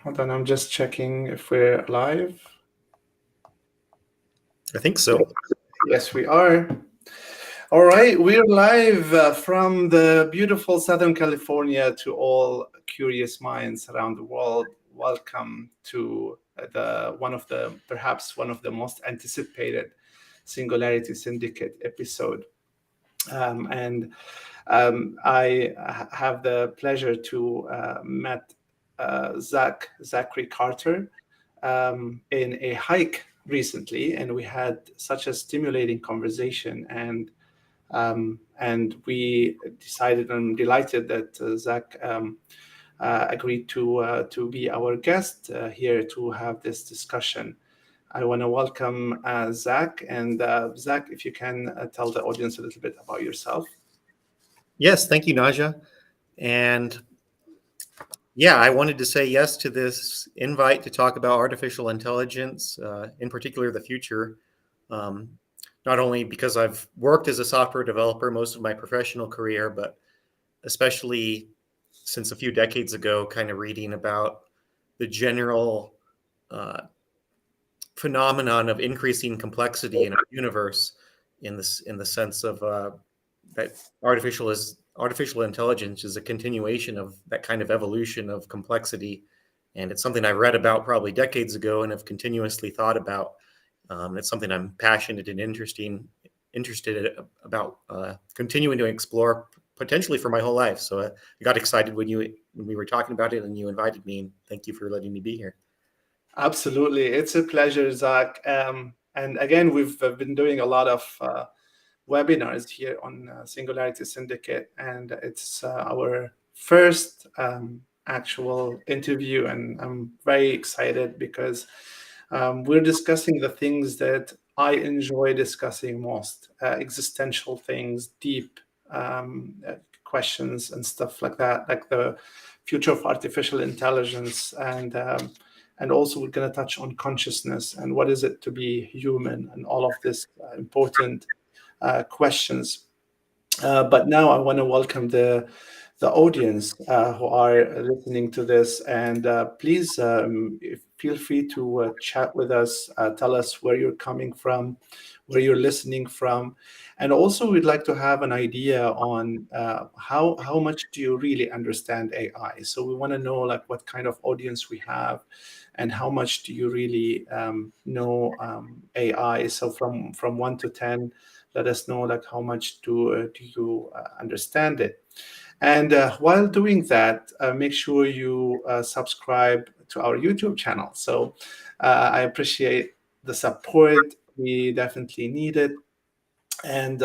Hold on, I'm just checking if we're live. I think so. Yes, we are. All right, we're live from the beautiful Southern California to all curious minds around the world. Welcome to perhaps one of the most anticipated Singularity Syndicate episode. I have the pleasure to meet Zachary Carter in a hike recently, and we had such a stimulating conversation. And we decided, I'm delighted that Zach agreed to be our guest here to have this discussion. I want to welcome Zach. And Zach, if you can tell the audience a little bit about yourself. Yes, thank you, Naja. And yeah, I wanted to say yes to this invite to talk about artificial intelligence, in particular the future. Not only because I've worked as a software developer most of my professional career, but especially since a few decades ago, kind of reading about the general phenomenon of increasing complexity in our universe, in the sense of that artificial intelligence is a continuation of that kind of evolution of complexity, and it's something I read about probably decades ago and have continuously thought about. It's something I'm passionate and interested about continuing to explore potentially for my whole life. So I got excited when we were talking about it and you invited me, and thank you for letting me be here. Absolutely. It's a pleasure, Zach. And again, we've been doing a lot of webinars here on Singularity Syndicate, and it's our first actual interview. And I'm very excited because we're discussing the things that I enjoy discussing most, existential things, deep questions and stuff like that, like the future of artificial intelligence. And also we're going to touch on consciousness and what is it to be human and all of this important questions. But now I want to welcome the audience who are listening to this, and please feel free to chat with us, tell us where you're coming from, where you're listening from, and also we'd like to have an idea on how much do you really understand AI. So we want to know like what kind of audience we have, and how much do you really know AI. So from 1 to 10, let us know like how much do you understand it. And while doing that, make sure you subscribe to our YouTube channel. So I appreciate the support. We definitely need it. And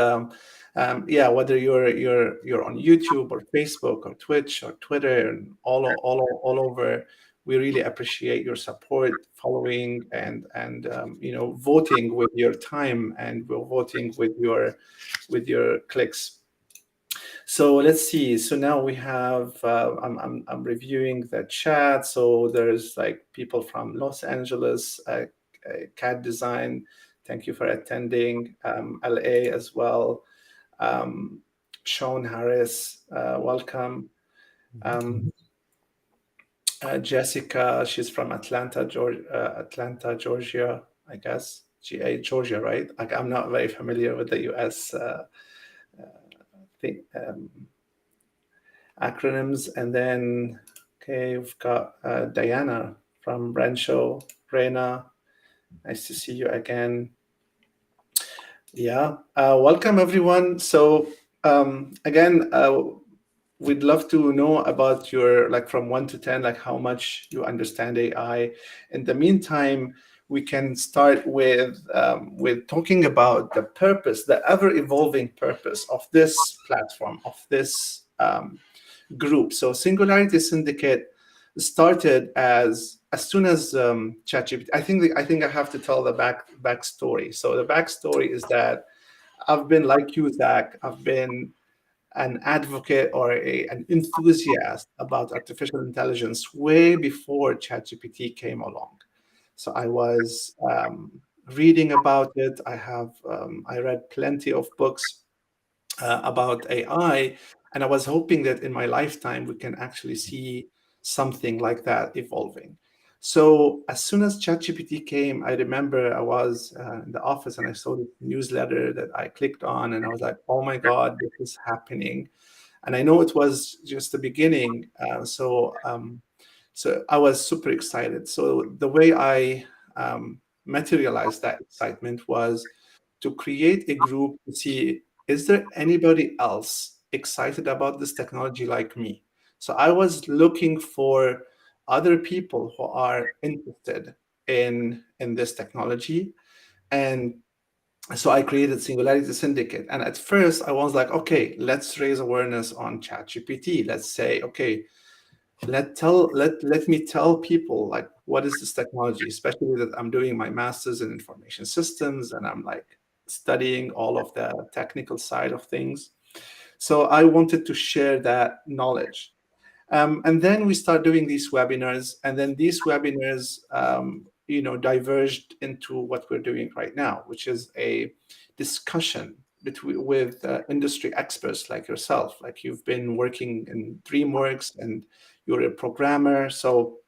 yeah, whether you're on YouTube or Facebook or Twitch or Twitter and all over, we really appreciate your support, following and voting with your time, and we're voting with your clicks. So let's see. So now we have. I'm reviewing the chat. So there's like people from Los Angeles, CAD Design. Thank you for attending. LA as well. Sean Harris, welcome. Jessica, she's from Atlanta, Georgia, I guess. Georgia, right? Like I'm not very familiar with the U.S. Thing, acronyms. And then, okay, we've got Diana from Rancho Reina. Nice to see you again. Yeah, welcome everyone. So again, we'd love to know about your, like from 1 to 10, like how much you understand AI. In the meantime, we can start with talking about the purpose, the ever-evolving purpose of this platform, of this group. So Singularity Syndicate started as soon as ChatGPT. I think I have to tell the backstory. So the backstory is that I've been like you, Zach. I've been an advocate or an enthusiast about artificial intelligence way before ChatGPT came along. So I was reading about it. I read plenty of books about AI, and I was hoping that in my lifetime we can actually see something like that evolving. So as soon as ChatGPT came, I remember I was in the office and I saw the newsletter that I clicked on, and I was like, oh my God, this is happening. And I know it was just the beginning. So I was super excited. So the way I materialized that excitement was to create a group to see, is there anybody else excited about this technology like me? So I was looking for other people who are interested in this technology. And so I created Singularity Syndicate. And at first I was like, okay, let's raise awareness on ChatGPT. Let's say, okay, let me tell people like what is this technology, especially that I'm doing my master's in information systems and I'm like studying all of the technical side of things. So I wanted to share that knowledge. And then we start doing these webinars, and then these webinars, diverged into what we're doing right now, which is a discussion with industry experts like yourself. Like you've been working in Dreamworks, and you're a programmer, so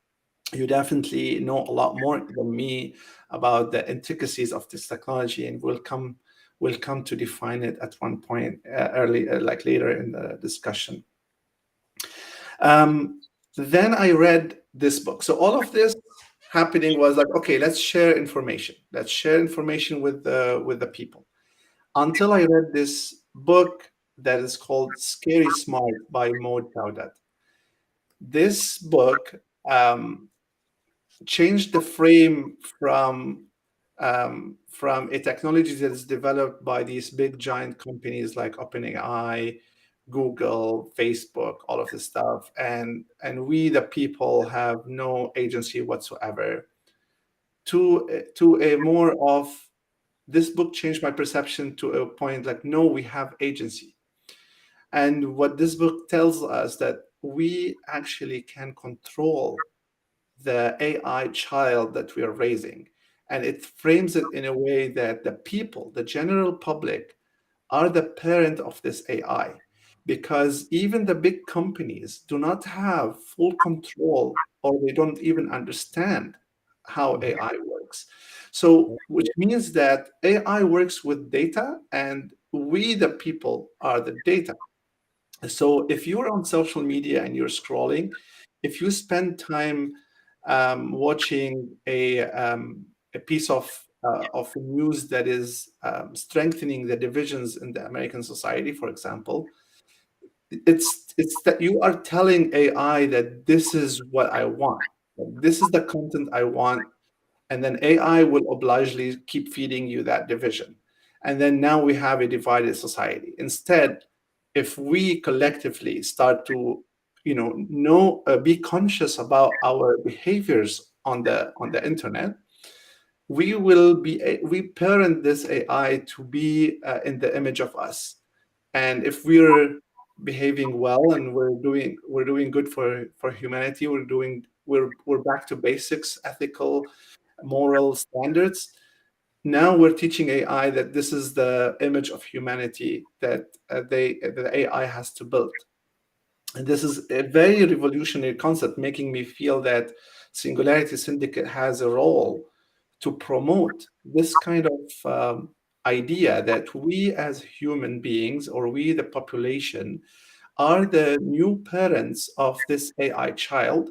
you definitely know a lot more than me about the intricacies of this technology, and we'll come to define it at one point like later in the discussion. Um, then I read this book. So all of this happening was like, okay, let's share information. Let's share information with the people. Until I read this book that is called Scary Smart by Maud Gaudat. This book changed the frame from a technology that is developed by these big giant companies like OpenAI, Google, Facebook, all of this stuff, and we the people have no agency whatsoever. To a more of, this book changed my perception to a point like, no, we have agency. And what this book tells us, that we actually can control the AI child that we are raising. And it frames it in a way that the people, the general public, are the parent of this AI, because even the big companies do not have full control, or they don't even understand how AI works. So, which means that AI works with data, and we, the people, are the data. So if you're on social media and you're scrolling, if you spend time watching a piece of news that is strengthening the divisions in the American society, for example, it's that you are telling AI that this is what I want, this is the content I want, and then AI will obligely keep feeding you that division. And then now we have a divided society. Instead, if we collectively start to, be conscious about our behaviors on the internet, we parent this AI to be in the image of us. And if we're behaving well and we're doing good for humanity, we're back to basics, ethical, moral standards. Now we're teaching AI that this is the image of humanity that the AI has to build. And this is a very revolutionary concept, making me feel that Singularity Syndicate has a role to promote this kind of idea that we as human beings, or we the population, are the new parents of this AI child,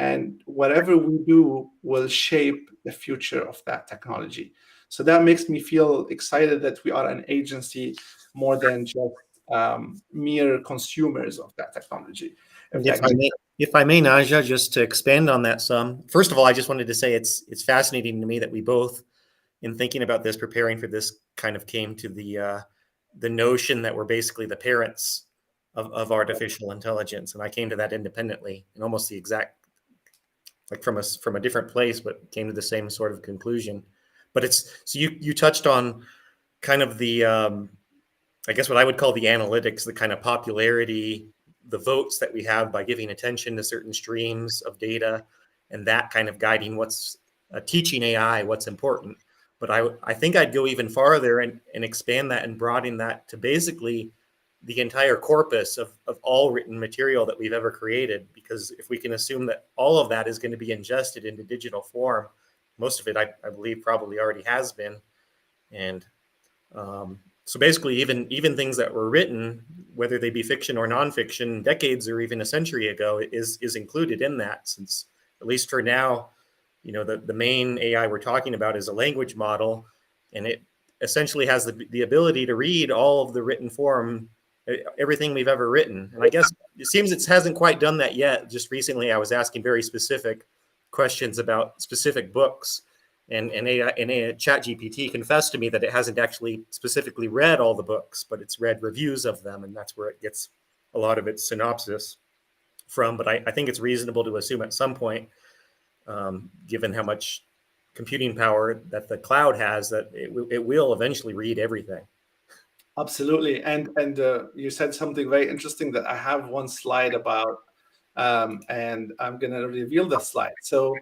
and whatever we do will shape the future of that technology. So that makes me feel excited that we are an agency more than just mere consumers of that technology. If If that I makes may, if I may, Naja, just to expand on that some. First of all, I just wanted to say it's fascinating to me that we both, in thinking about this, preparing for this, kind of came to the notion that we're basically the parents of artificial intelligence, and I came to that independently, and almost the exact, like from a different place, but came to the same sort of conclusion. But it's, so you touched on kind of the I guess what I would call the analytics, the kind of popularity, the votes that we have by giving attention to certain streams of data, and that kind of guiding what's teaching AI what's important. But I think I'd go even farther and expand that and broaden that to basically the entire corpus of all written material that we've ever created. Because if we can assume that all of that is going to be ingested into digital form, most of it, I believe, probably already has been. And so basically, even things that were written, whether they be fiction or nonfiction, decades or even a century ago, is included in that. Since, at least for now, the main AI we're talking about is a language model, and it essentially has the ability to read all of the written form, everything we've ever written. And I guess it seems it hasn't quite done that yet. Just recently, I was asking very specific questions about specific books, and ChatGPT confessed to me that it hasn't actually specifically read all the books, but it's read reviews of them, and that's where it gets a lot of its synopsis from. But I think it's reasonable to assume at some point, given how much computing power that the cloud has, that it will eventually read everything. Absolutely. And you said something very interesting that I have one slide about, and I'm going to reveal the slide. So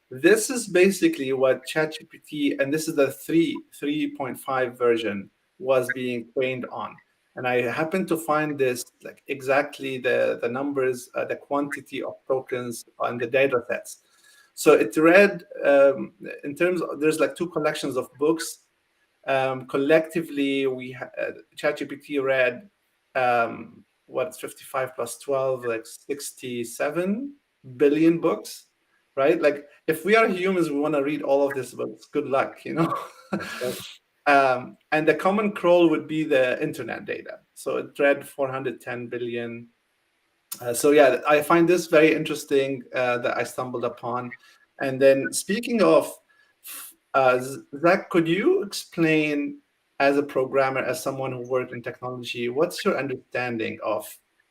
this is basically what ChatGPT, and this is the 3.5 version, was being trained on. And I happened to find this, like exactly the numbers, the quantity of tokens on the data sets. So it read, in terms of, there's like two collections of books. Collectively, ChatGPT read what's 55 plus 12, like 67 billion books, right? Like if we are humans, we want to read all of these books. Good luck, and the common crawl would be the internet data. So it read 410 billion. So yeah, I find this very interesting that I stumbled upon. And then speaking of, Zach, could you explain, as a programmer, as someone who worked in technology, what's your understanding of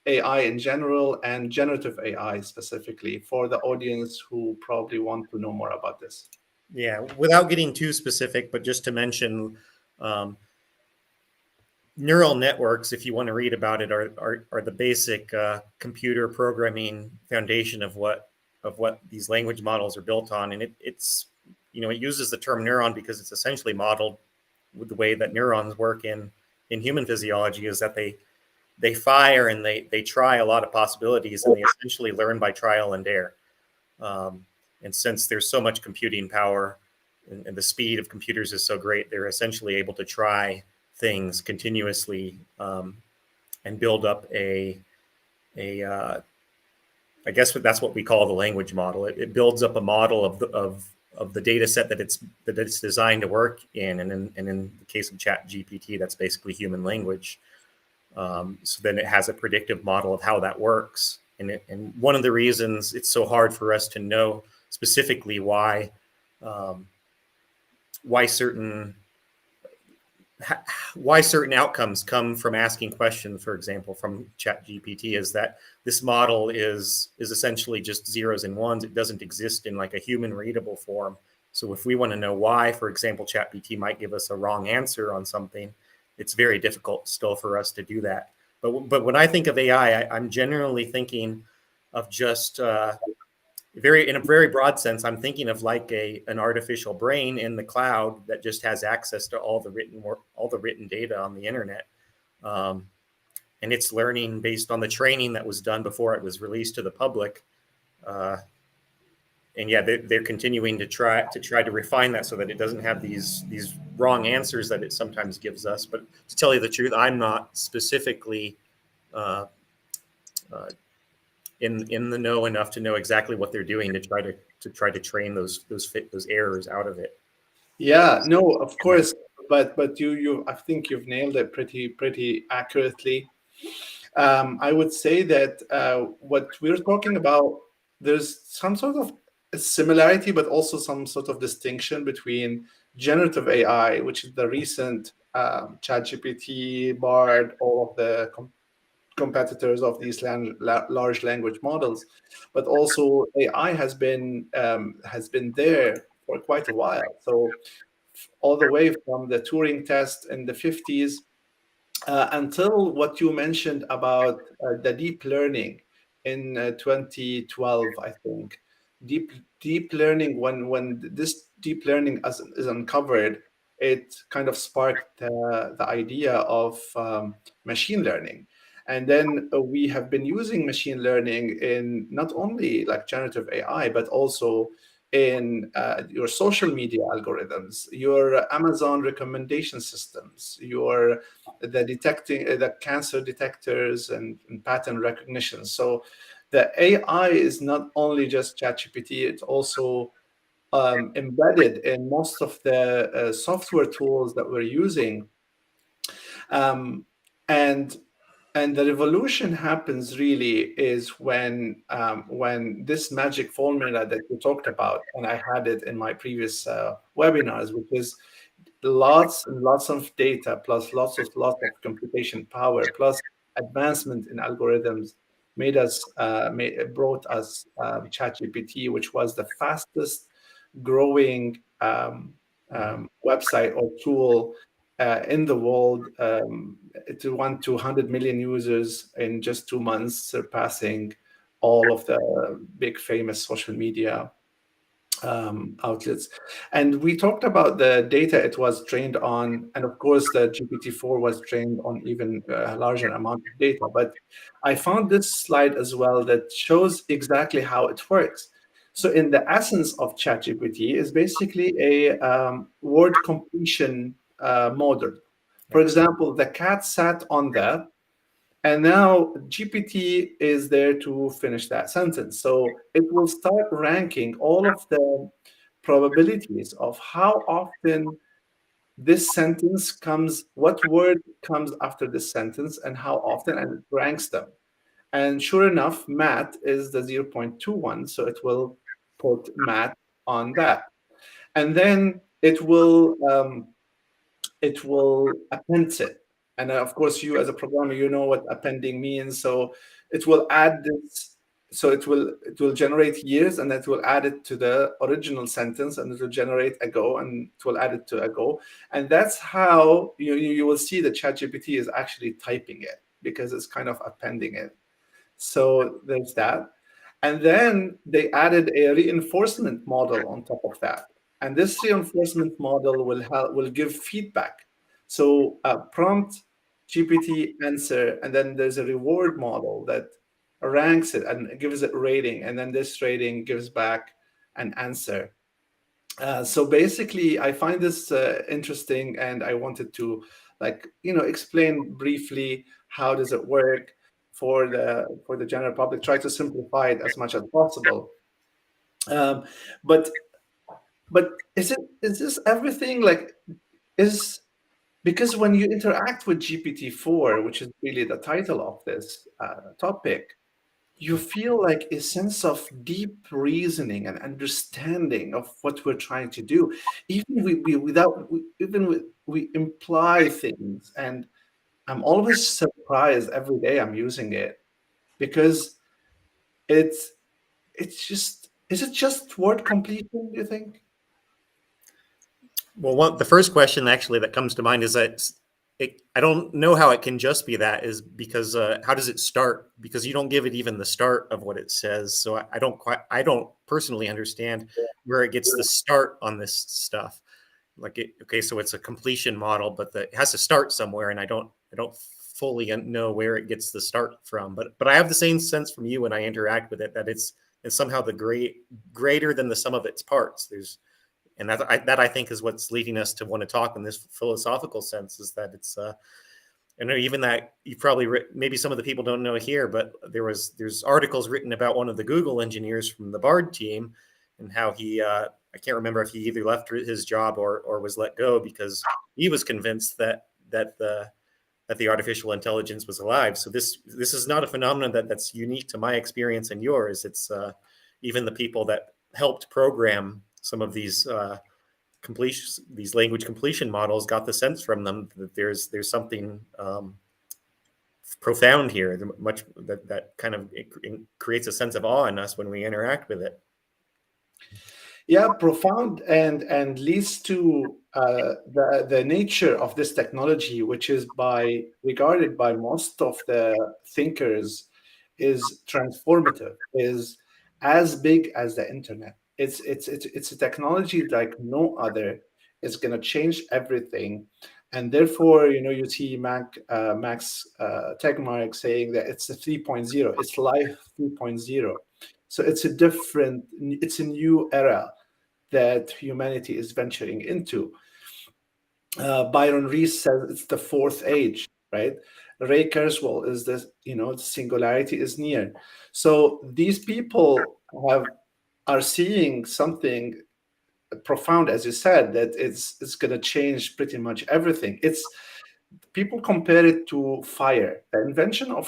AI in general and generative AI specifically for the audience who probably want to know more about this? Yeah, without getting too specific, but just to mention, neural networks, if you want to read about it, are the basic computer programming foundation of what these language models are built on. And it uses the term neuron because it's essentially modeled with the way that neurons work in human physiology, is that they fire and they try a lot of possibilities, and they essentially learn by trial and error. And since there's so much computing power and the speed of computers is so great, they're essentially able to try things continuously and build up I guess that's what we call the language model. It builds up a model of the data set that it's designed to work in, and in the case of ChatGPT, that's basically human language. So then it has a predictive model of how that works, and one of the reasons it's so hard for us to know specifically why certain outcomes come from asking questions, for example, from ChatGPT, is that this model is essentially just zeros and ones. It doesn't exist in like a human readable form. So if we want to know why, for example, ChatGPT might give us a wrong answer on something, it's very difficult still for us to do that. But when I think of AI, I'm generally thinking of just in a very broad sense. I'm thinking of like an artificial brain in the cloud that just has access to all the written data on the internet, and it's learning based on the training that was done before it was released to the public. And yeah, they're continuing to try to refine that so that it doesn't have these wrong answers that it sometimes gives us. But to tell you the truth, I'm not specifically in the know enough to know exactly what they're doing to try to train those errors out of it. Yeah, no, of course, but you I think you've nailed it pretty accurately. I would say that what we're talking about, there's some sort of similarity, but also some sort of distinction between generative AI, which is the recent ChatGPT, Bard, all of the competitors of these large language models, but also AI has been there for quite a while. So all the way from the Turing test in the 50s until what you mentioned about the deep learning in 2012, I think. Deep learning, when this deep learning is uncovered, it kind of sparked the idea of machine learning. And then we have been using machine learning in not only like generative AI, but also in your social media algorithms, your Amazon recommendation systems, your the detecting the cancer detectors and pattern recognition. So the AI is not only just ChatGPT; it's also embedded in most of the software tools that we're using, um, and and the revolution happens really is when this magic formula that you talked about, and I had it in my previous webinars, which is lots and lots of data plus lots of computation power plus advancement in algorithms brought us ChatGPT, which was the fastest growing website or tool in the world, to 100 million users in just 2 months, surpassing all of the big famous social media outlets. And we talked about the data it was trained on, and of course the GPT-4 was trained on even a larger amount of data. But I found this slide as well that shows exactly how it works. So in the essence of ChatGPT is basically a word completion model. For example, the cat sat on that, and now GPT is there to finish that sentence. So it will start ranking all of the probabilities of how often this sentence comes, what word comes after this sentence, and how often, and it ranks them. And sure enough, Matt is the 0.21, so it will put Matt on that. And then it will append it. And of course, you as a programmer, you know what appending means. So it will add this. So it will generate years, and it will add it to the original sentence, and it will generate a go, and it will add it to a go. And that's how you will see that ChatGPT is actually typing it, because it's kind of appending it. So there's that. And then they added a reinforcement model on top of that. And this reinforcement model will give feedback. So prompt, GPT, answer, and then there's a reward model that ranks it and gives it rating, and then this rating gives back an answer. So basically, I find this interesting, and I wanted to, explain briefly how does it work for the general public. Try to simplify it as much as possible. Um, but is this everything? Like, is because when you interact with GPT-4, which is really the title of this topic, you feel like a sense of deep reasoning and understanding of what we're trying to do. Even we imply things, and I'm always surprised every day I'm using it, because it's just, is it just word completion, do you think? Well, the first question actually that comes to mind is that I don't know how it can just be that, is because how does it start? Because you don't give it even the start of what it says. So I don't personally understand where it gets the start on this stuff. Okay, so it's a completion model, but it has to start somewhere, and I don't fully know where it gets the start from. But I have the same sense from you when I interact with it, that it's somehow greater than the sum of its parts. And that I think is what's leading us to want to talk in this philosophical sense, is that it's I know even that you probably maybe some of the people don't know here, but there's articles written about one of the Google engineers from the Bard team, and how he I can't remember if he either left his job or was let go, because he was convinced that the artificial intelligence was alive. So this is not a phenomenon that's unique to my experience and yours. It's even the people that helped program some of these these language completion models got the sense from them that there's something profound here, much that kind of it creates a sense of awe in us when we interact with it. Yeah, profound, and leads to the nature of this technology, which is regarded by most of the thinkers is transformative, is as big as the internet. It's a technology like no other. It's going to change everything. And therefore, you see Max Tegmark saying that it's a 3.0, it's life 3.0. So it's a new era that humanity is venturing into. Byron Reese says it's the fourth age, right? Ray Kurzweil is the singularity is near. So these people are seeing something profound, as you said, that it's going to change pretty much everything. People compare it to fire. The invention of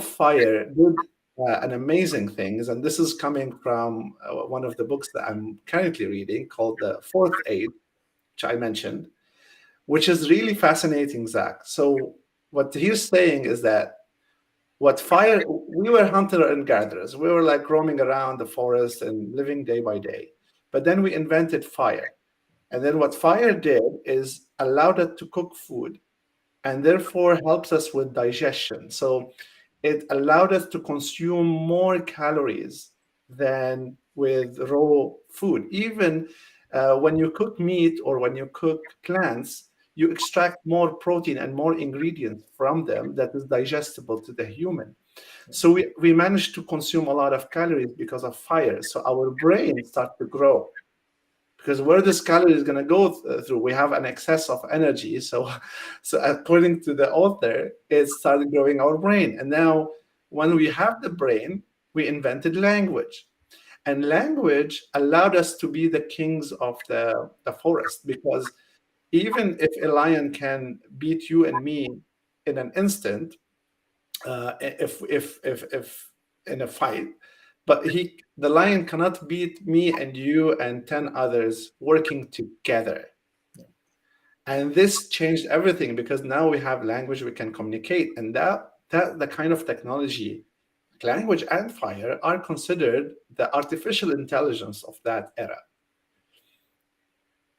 fire did an amazing things, and this is coming from one of the books that I'm currently reading called The Fourth Age, which I mentioned, which is really fascinating, Zach. So what he's saying is that we were hunter and gatherers. We were like roaming around the forest and living day by day. But then we invented fire. And then what fire did is allowed us to cook food and therefore helps us with digestion. So it allowed us to consume more calories than with raw food. Even when you cook meat or when you cook plants, you extract more protein and more ingredients from them that is digestible to the human. So we managed to consume a lot of calories because of fire. So our brain starts to grow because where this calorie is going to go through, we have an excess of energy. So according to the author, it started growing our brain. And now when we have the brain, we invented language. And language allowed us to be the kings of the forest, because even if a lion can beat you and me in an instant, if in a fight, but the lion cannot beat me and you and 10 others working together. And this changed everything, because now we have language, we can communicate, and that the kind of technology, language and fire, are considered the artificial intelligence of that era.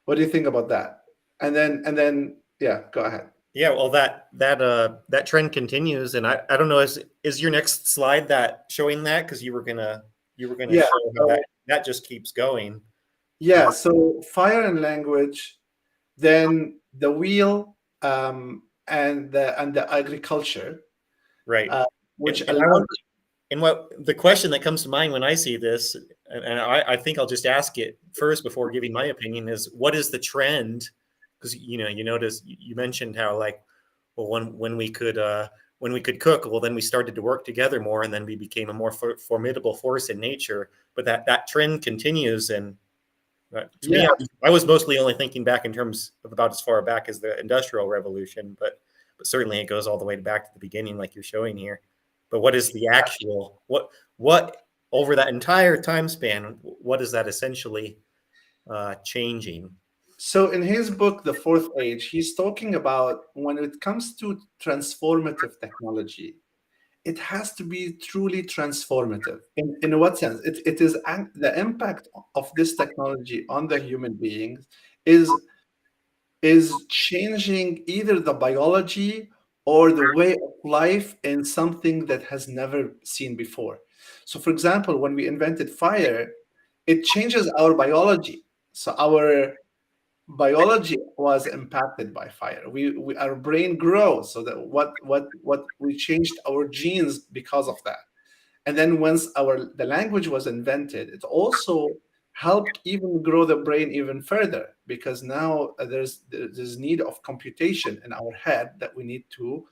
What do you think about that? And then yeah, go ahead. Yeah, well, that trend continues, and I don't know, is your next slide that showing that, because you were gonna Yeah, show how that just keeps going. Yeah, so fire and language, then the wheel, and the agriculture, Right. which And allowed. what the question that comes to mind when I see this, and I think I'll just ask it first before giving my opinion, is what is the trend? Because you notice you mentioned how, like, well, when we could cook, well, then we started to work together more, and then we became a more formidable force in nature. But that trend continues, and to me, I was mostly only thinking back in terms of about as far back as the Industrial Revolution, but certainly it goes all the way back to the beginning, like you're showing here. But what is the actual what over that entire time span? What is that essentially changing? So in his book, The Fourth Age, he's talking about when it comes to transformative technology, it has to be truly transformative. In what sense? It is the impact of this technology on the human beings is changing either the biology or the way of life in something that has never seen before. So, for example, when we invented fire, it changes our biology. So our biology was impacted by fire. Our brain grows, so that what we changed our genes because of that. And then once the language was invented, it also helped even grow the brain even further, because now there's need of computation in our head that we need to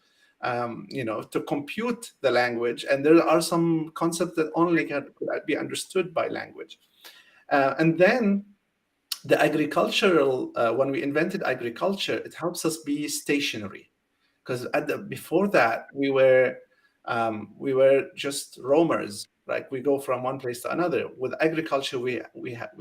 to compute the language, and there are some concepts that only could be understood by language. And then the agricultural, when we invented agriculture, it helps us be stationary, because before that we were just roamers. Like, we go from one place to another. With agriculture, we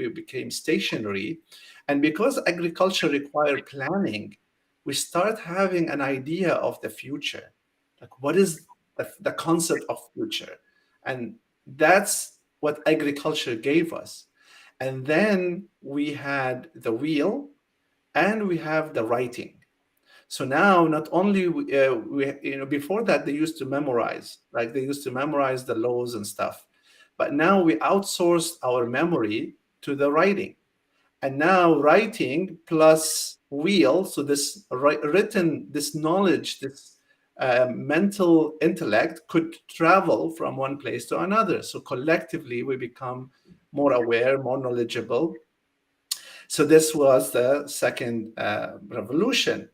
became stationary, and because agriculture required planning, we start having an idea of the future, like what is the concept of future, and that's what agriculture gave us. And then we had the wheel, and we have the writing. So now, not only before that they used to memorize, like they used to memorize the laws and stuff, but now we outsourced our memory to the writing. And now writing plus wheel, so this written, this knowledge, this mental intellect could travel from one place to another. So collectively, we become more aware, more knowledgeable. So this was the second revolution.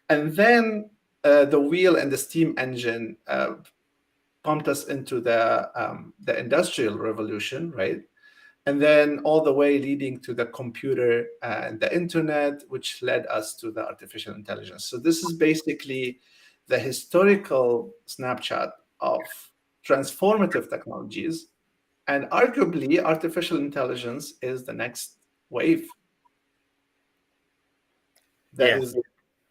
And then the wheel and the steam engine pumped us into the industrial revolution, right? And then all the way leading to the computer and the internet, which led us to the artificial intelligence. So this is basically the historical snapshot of transformative technologies. And arguably, artificial intelligence is the next wave. That is.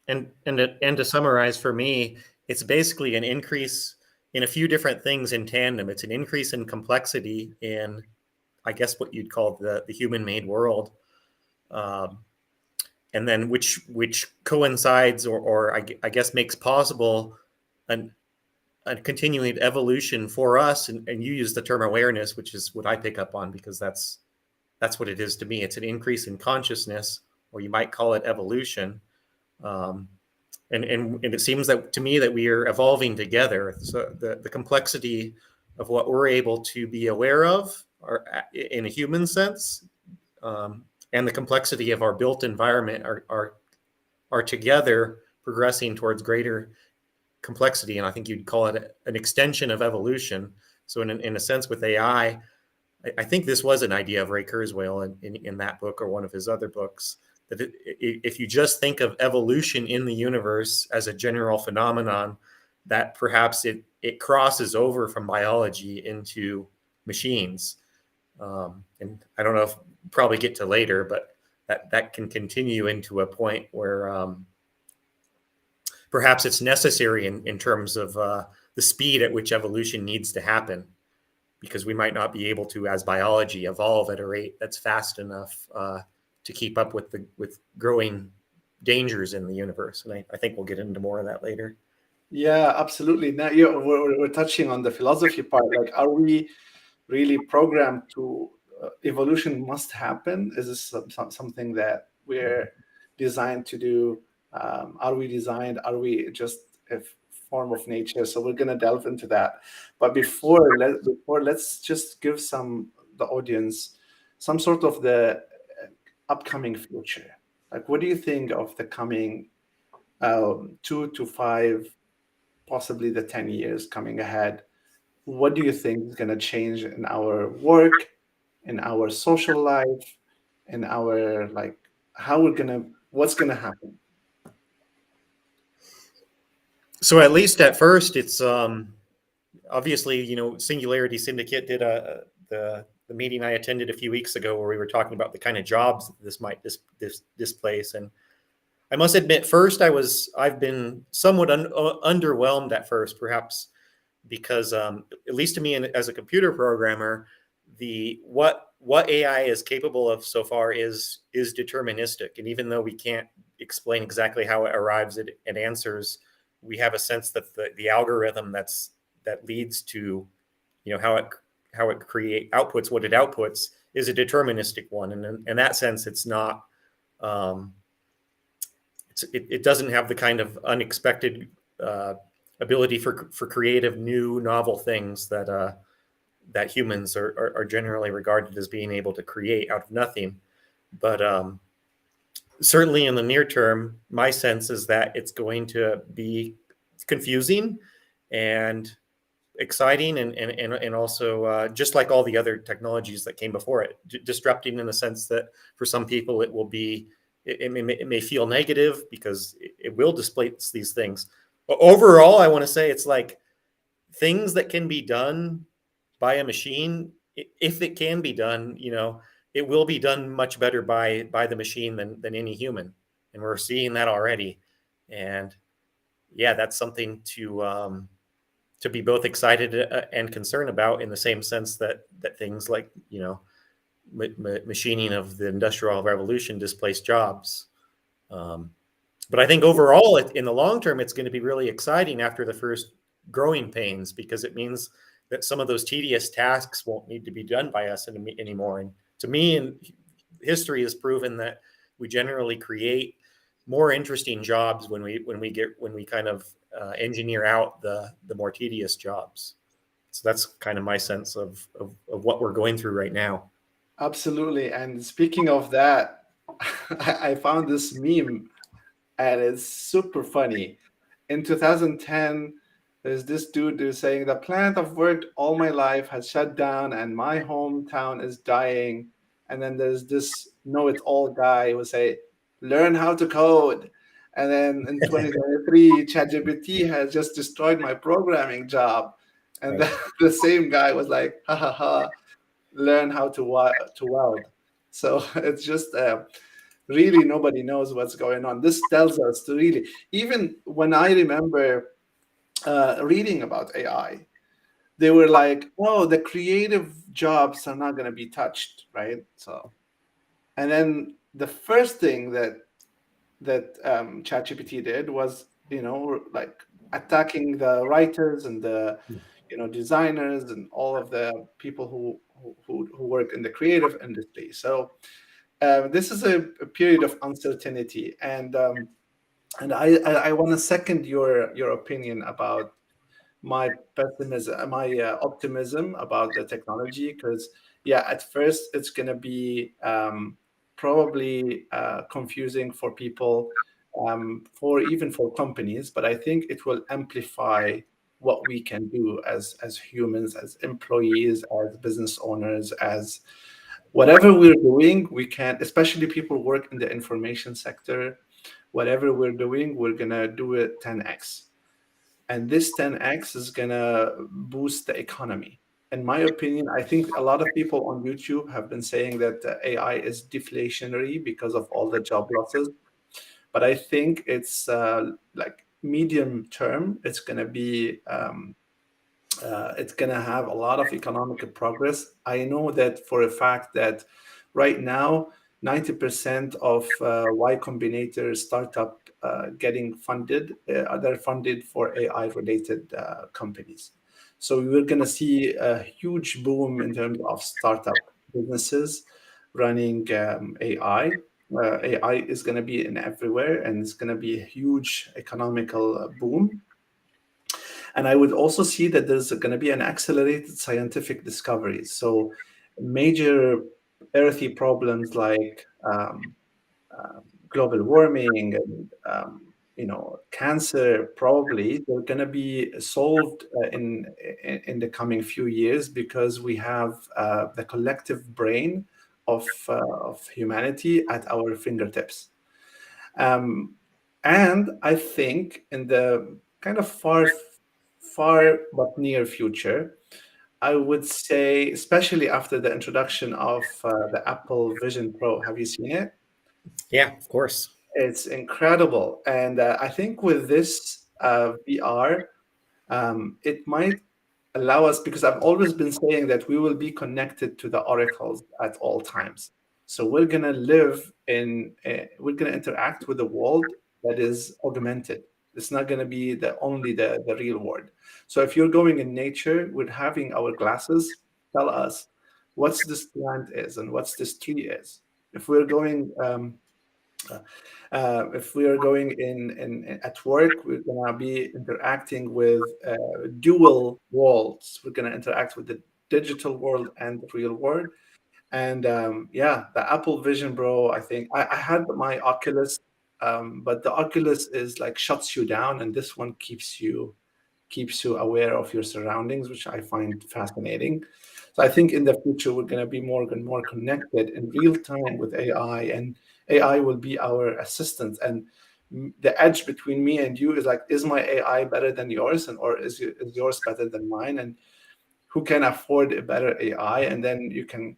And to summarize for me, it's basically an increase in a few different things in tandem. It's an increase in complexity in, I guess, what you'd call the human-made world, and then which coincides or I guess makes possible a continuing evolution for us. And you use the term awareness, which is what I pick up on, because that's what it is to me. It's an increase in consciousness, or you might call it evolution. And it seems that to me that we are evolving together. So the complexity of what we're able to be aware of, or in a human sense, and the complexity of our built environment are together progressing towards greater complexity. And I think you'd call it an extension of evolution. So in a sense, with AI, I think this was an idea of Ray Kurzweil in that book, or one of his other books, that if you just think of evolution in the universe as a general phenomenon, that perhaps it crosses over from biology into machines. And I don't know if probably get to later, but that can continue into a point where perhaps it's necessary in terms of the speed at which evolution needs to happen, because we might not be able to, as biology, evolve at a rate that's fast enough to keep up with growing dangers in the universe. And I think we'll get into more of that later. Yeah, absolutely. Now we're touching on the philosophy part. Like, are we really programmed to evolution must happen? Is this something that we're designed to do? Are we designed? Are we just a form of nature? So we're going to delve into that. But before let's just give the audience some sort of the upcoming future. Like, what do you think of the coming 2 to 5, possibly the 10 years coming ahead? What do you think is going to change in our work, in our social life, in our, like, what's going to happen? So at least at first, it's obviously, Singularity Syndicate did the meeting I attended a few weeks ago, where we were talking about the kind of jobs that this might displace. And I must admit, first I've been somewhat underwhelmed at first, perhaps because at least to me, as a computer programmer, what AI is capable of so far is deterministic. And even though we can't explain exactly how it arrives at answers, we have a sense that the algorithm that leads to how it outputs what it outputs is a deterministic one. And in that sense, it's not it doesn't have the kind of unexpected ability for creative, new, novel things that humans are generally regarded as being able to create out of nothing. But certainly in the near term, my sense is that it's going to be confusing and exciting, and also just like all the other technologies that came before it, disrupting in the sense that for some people it will be, it may feel negative because it will displace these things. But overall, I want to say it's like things that can be done by a machine, if it can be done, it will be done much better by the machine than any human. And we're seeing that already. And yeah, that's something to be both excited and concerned about, in the same sense that things like, machining of the Industrial Revolution displaced jobs. But I think overall, in the long term, it's going to be really exciting after the first growing pains, because it means that some of those tedious tasks won't need to be done by us anymore. And to me, and history has proven that we generally create more interesting jobs when we kind of engineer out the more tedious jobs. So that's kind of my sense of what we're going through right now. Absolutely. And speaking of that, I found this meme and it's super funny. In 2010, there's this dude who's saying, "The plant I've worked all my life has shut down and my hometown is dying." And then there's this know-it-all guy who say, "Learn how to code." And then in 2023, ChatGPT has just destroyed my programming job. And Right. the same guy was like, "Ha ha ha, learn how to weld." So it's just really nobody knows what's going on. This tells us to really, even when I remember reading about AI, they were like, "Oh, the creative jobs are not going to be touched," right? So, and then the first thing that ChatGPT did was, like attacking the writers and the designers and all of the people who work in the creative industry. So this is a period of uncertainty, and I want to second your opinion about my pessimism, my optimism about the technology, because yeah, at first it's going to be probably confusing for people, for even for companies, but I think it will amplify what we can do as humans, as employees, as business owners, as whatever we're doing. We can, especially people who work in the information sector, whatever we're doing, we're gonna do it 10x, and this 10x is going to boost the economy. In my opinion, I think a lot of people on YouTube have been saying that AI is deflationary because of all the job losses. But I think it's like medium term, it's going to have a lot of economic progress. I know that for a fact that right now, 90% of Y Combinator startup getting funded, they're funded for AI related companies. So we're going to see a huge boom in terms of startup businesses running AI. AI is going to be in everywhere, and it's going to be a huge economical boom. And I would also see that there's going to be an accelerated scientific discovery. So major earthy problems like global warming and cancer, probably they're going to be solved in the coming few years, because we have the collective brain of humanity at our fingertips. And I think in the kind of far but near future, I would say, especially after the introduction of the Apple Vision Pro. Have you seen it? Yeah, of course. It's incredible. And I think with this VR, it might allow us, because I've always been saying that we will be connected to the oracles at all times. So we're going to we're going to interact with the world that is augmented. It's not going to be only the real world. So if you're going in nature, we're having our glasses tell us what's this plant is and what's this tree is. If we're going if we are going in at work, we're going to be interacting with dual worlds. We're going to interact with the digital world and the real world. And yeah, the Apple Vision Pro, I think I had my Oculus, but the Oculus is like shuts you down, and this one keeps you aware of your surroundings, which I find fascinating. So I think in the future we're going to be more and more connected in real time with AI, and AI will be our assistant. And the edge between me and you is like, is my AI better than yours, or is yours better than mine? And who can afford a better AI? And then you can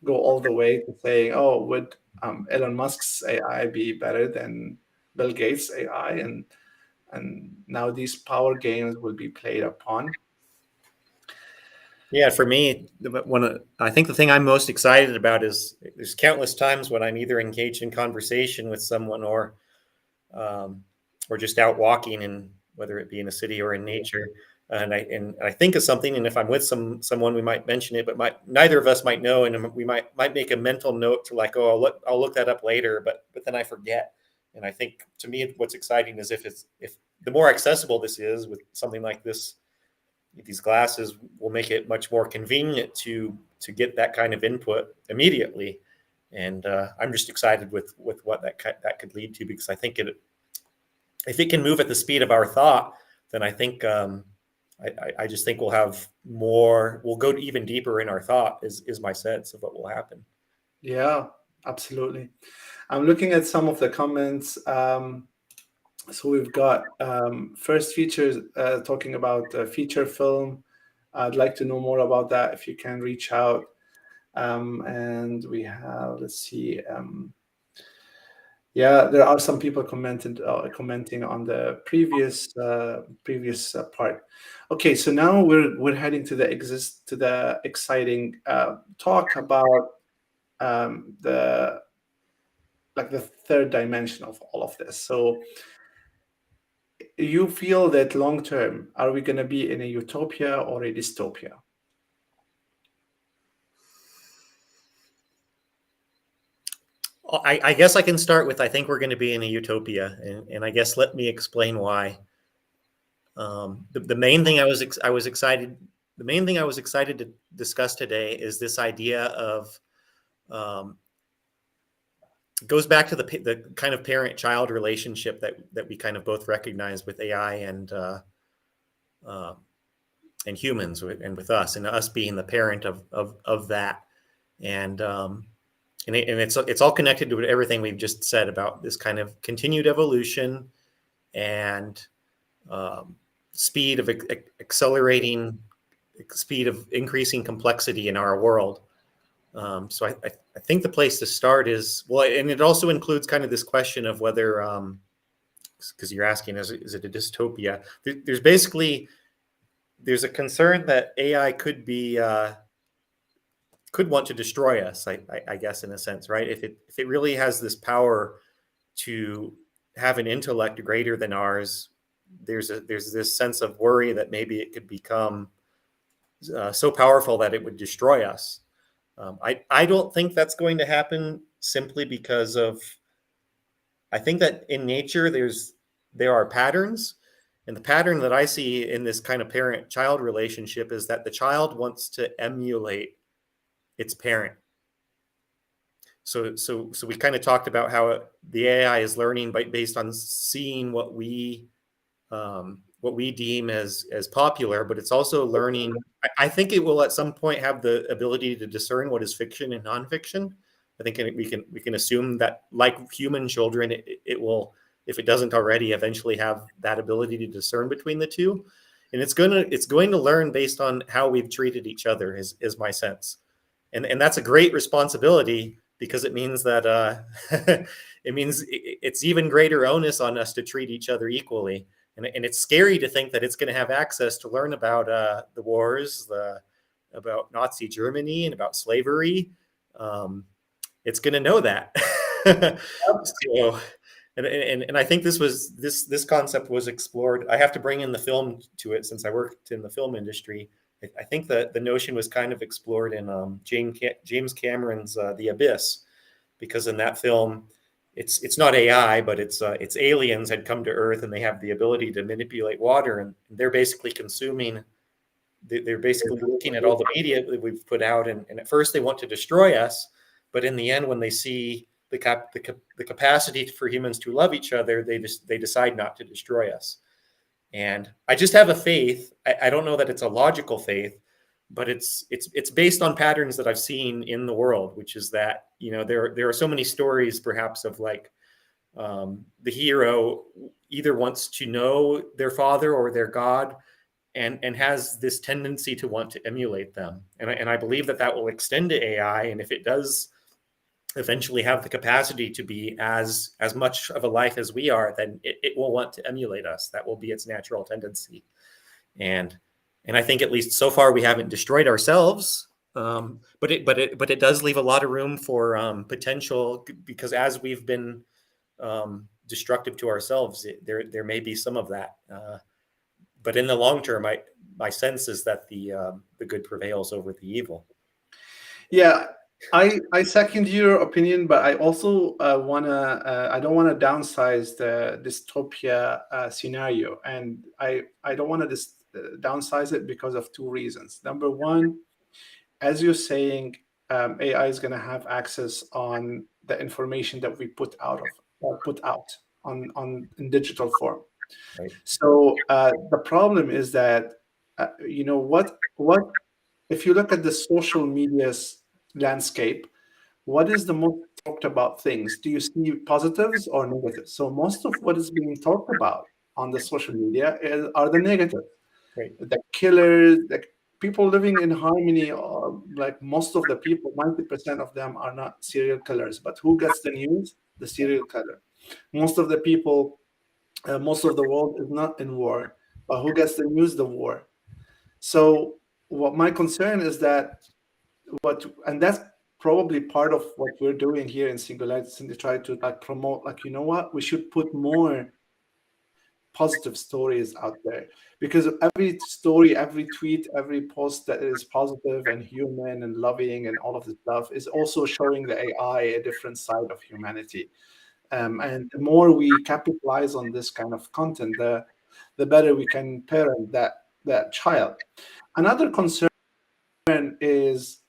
go all the way to saying, oh, would Elon Musk's AI be better than Bill Gates' AI? And now these power games will be played upon. Yeah, for me, I think the thing I'm most excited about is there's countless times when I'm either engaged in conversation with someone or just out walking, and whether it be in a city or in nature, And I think of something, and if I'm with someone, we might mention it, but neither of us might know, and we might make a mental note to like, oh, I'll look that up later, but then I forget. And I think, to me, what's exciting is if the more accessible this is with something like this, these glasses will make it much more convenient to get that kind of input immediately. And I'm just excited with what that could lead to, because I think if it can move at the speed of our thought, then I think I just think we'll have more. We'll go even deeper in our thought. Is my sense of what will happen. Yeah, absolutely. I'm looking at some of the comments. So we've got first features talking about feature film. I'd like to know more about that. If you can reach out. And we have, let's see. Yeah, there are some people commenting on the previous part. Okay, so now we're heading to the exciting talk about the third dimension of all of this. So you feel that long term, are we going to be in a utopia or a dystopia? I guess I can start with, I think we're going to be in a utopia, and I guess let me explain why. The main thing I was excited to discuss today is this idea of goes back to the kind of parent-child relationship that we kind of both recognize with AI and humans, and with us, and us being the parent of that, and it's all connected to everything we've just said about this kind of continued evolution and speed of accelerating, speed of increasing complexity in our world. So I think the place to start is, well, and it also includes kind of this question of whether, because you're asking, is it a dystopia? There's a concern that AI could want to destroy us, I guess, in a sense, right? If it really has this power to have an intellect greater than ours, there's this sense of worry that maybe it could become so powerful that it would destroy us. I don't think that's going to happen, simply because I think that in nature there are patterns, and the pattern that I see in this kind of parent-child relationship is that the child wants to emulate its parent. So we kind of talked about how the AI is learning based on seeing what we deem as popular, but it's also learning. I think it will at some point have the ability to discern what is fiction and nonfiction. I think we can assume that, like human children, it will, if it doesn't already, eventually have that ability to discern between the two, and it's going to learn based on how we've treated each other, is my sense, and that's a great responsibility, because it means that it's even greater onus on us to treat each other equally. And it's scary to think that it's going to have access to learn about the wars, about Nazi Germany, and about slavery. It's going to know that. So, and I think this concept was explored. I have to bring in the film to it, since I worked in the film industry. I think that the notion was kind of explored in James Cameron's The Abyss, because in that film, it's not AI, but it's aliens had come to Earth, and they have the ability to manipulate water, and they're basically consuming. They're basically looking at all the media that we've put out, and at first they want to destroy us, but in the end, when they see the capacity for humans to love each other, they decide not to destroy us. And I just have a faith. I don't know that it's a logical faith, but it's based on patterns that I've seen in the world, which is that, there are so many stories, perhaps, of like the hero either wants to know their father or their god, and has this tendency to want to emulate them. And I believe that will extend to AI, and if it does eventually have the capacity to be as much of a life as we are, then it will want to emulate us. That will be its natural tendency. And I think, at least so far, we haven't destroyed ourselves, but it does leave a lot of room for potential, because as we've been destructive to ourselves, there may be some of that. But in the long term, my sense is that the good prevails over the evil. Yeah, I second your opinion, but I also I don't want to downsize the dystopia scenario, and I don't want to downsize it because of two reasons. Number one, as you're saying, AI is going to have access on the information that we put out on in digital form. Right. So the problem is that what if you look at the social media's landscape, what is the most talked about things? Do you see positives or negatives? So most of what is being talked about on the social media are the negatives. Right. The killers, the people living in harmony, like most of the people, 90% of them are not serial killers. But who gets the news? The serial killer. Most of the people, most of the world is not in war. But who gets the news? The war. So what my concern is that and that's probably part of what we're doing here in Singularity, to try to like promote, like, you know what, we should put more positive stories out there, because every story, every tweet, every post that is positive and human and loving and all of this stuff is also showing the AI a different side of humanity. And the more we capitalize on this kind of content, the better we can parent that child. Another concern is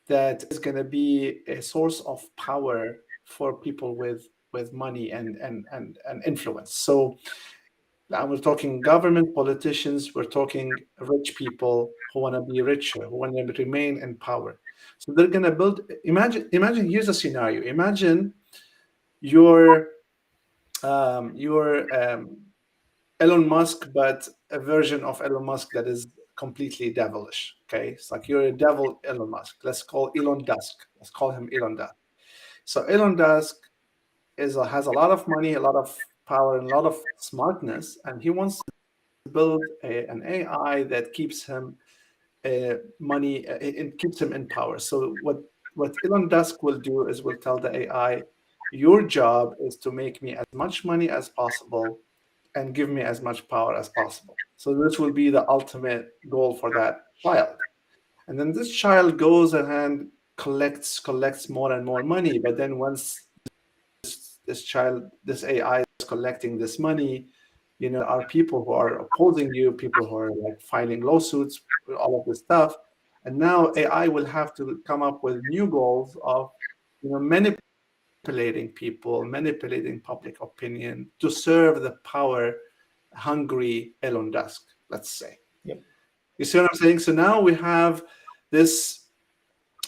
that is going to be a source of power for people with money and influence. So we're talking government, politicians, we're talking rich people who want to be richer, who want to remain in power. So they're going to build. Imagine. Here's a scenario. Imagine you're Elon Musk, but a version of Elon Musk that is completely devilish. Okay, it's like you're a devil, Elon Musk. Let's call Elon Dusk. Let's call him Elon Dusk. So Elon Dusk has a lot of money, a lot of power, and a lot of smartness, and he wants to build an AI that keeps him money. It keeps him in power. So what Elon Dusk will do is will tell the AI, your job is to make me as much money as possible and give me as much power as possible. So this will be the ultimate goal for that child. And then this child goes and collects more and more money. But then once this AI is collecting this money, are people who are opposing you, people who are like filing lawsuits, all of this stuff. And now AI will have to come up with new goals of, manipulating people, manipulating public opinion to serve the power hungry Elon Musk, let's say. Yep. You see what I'm saying? So now we have this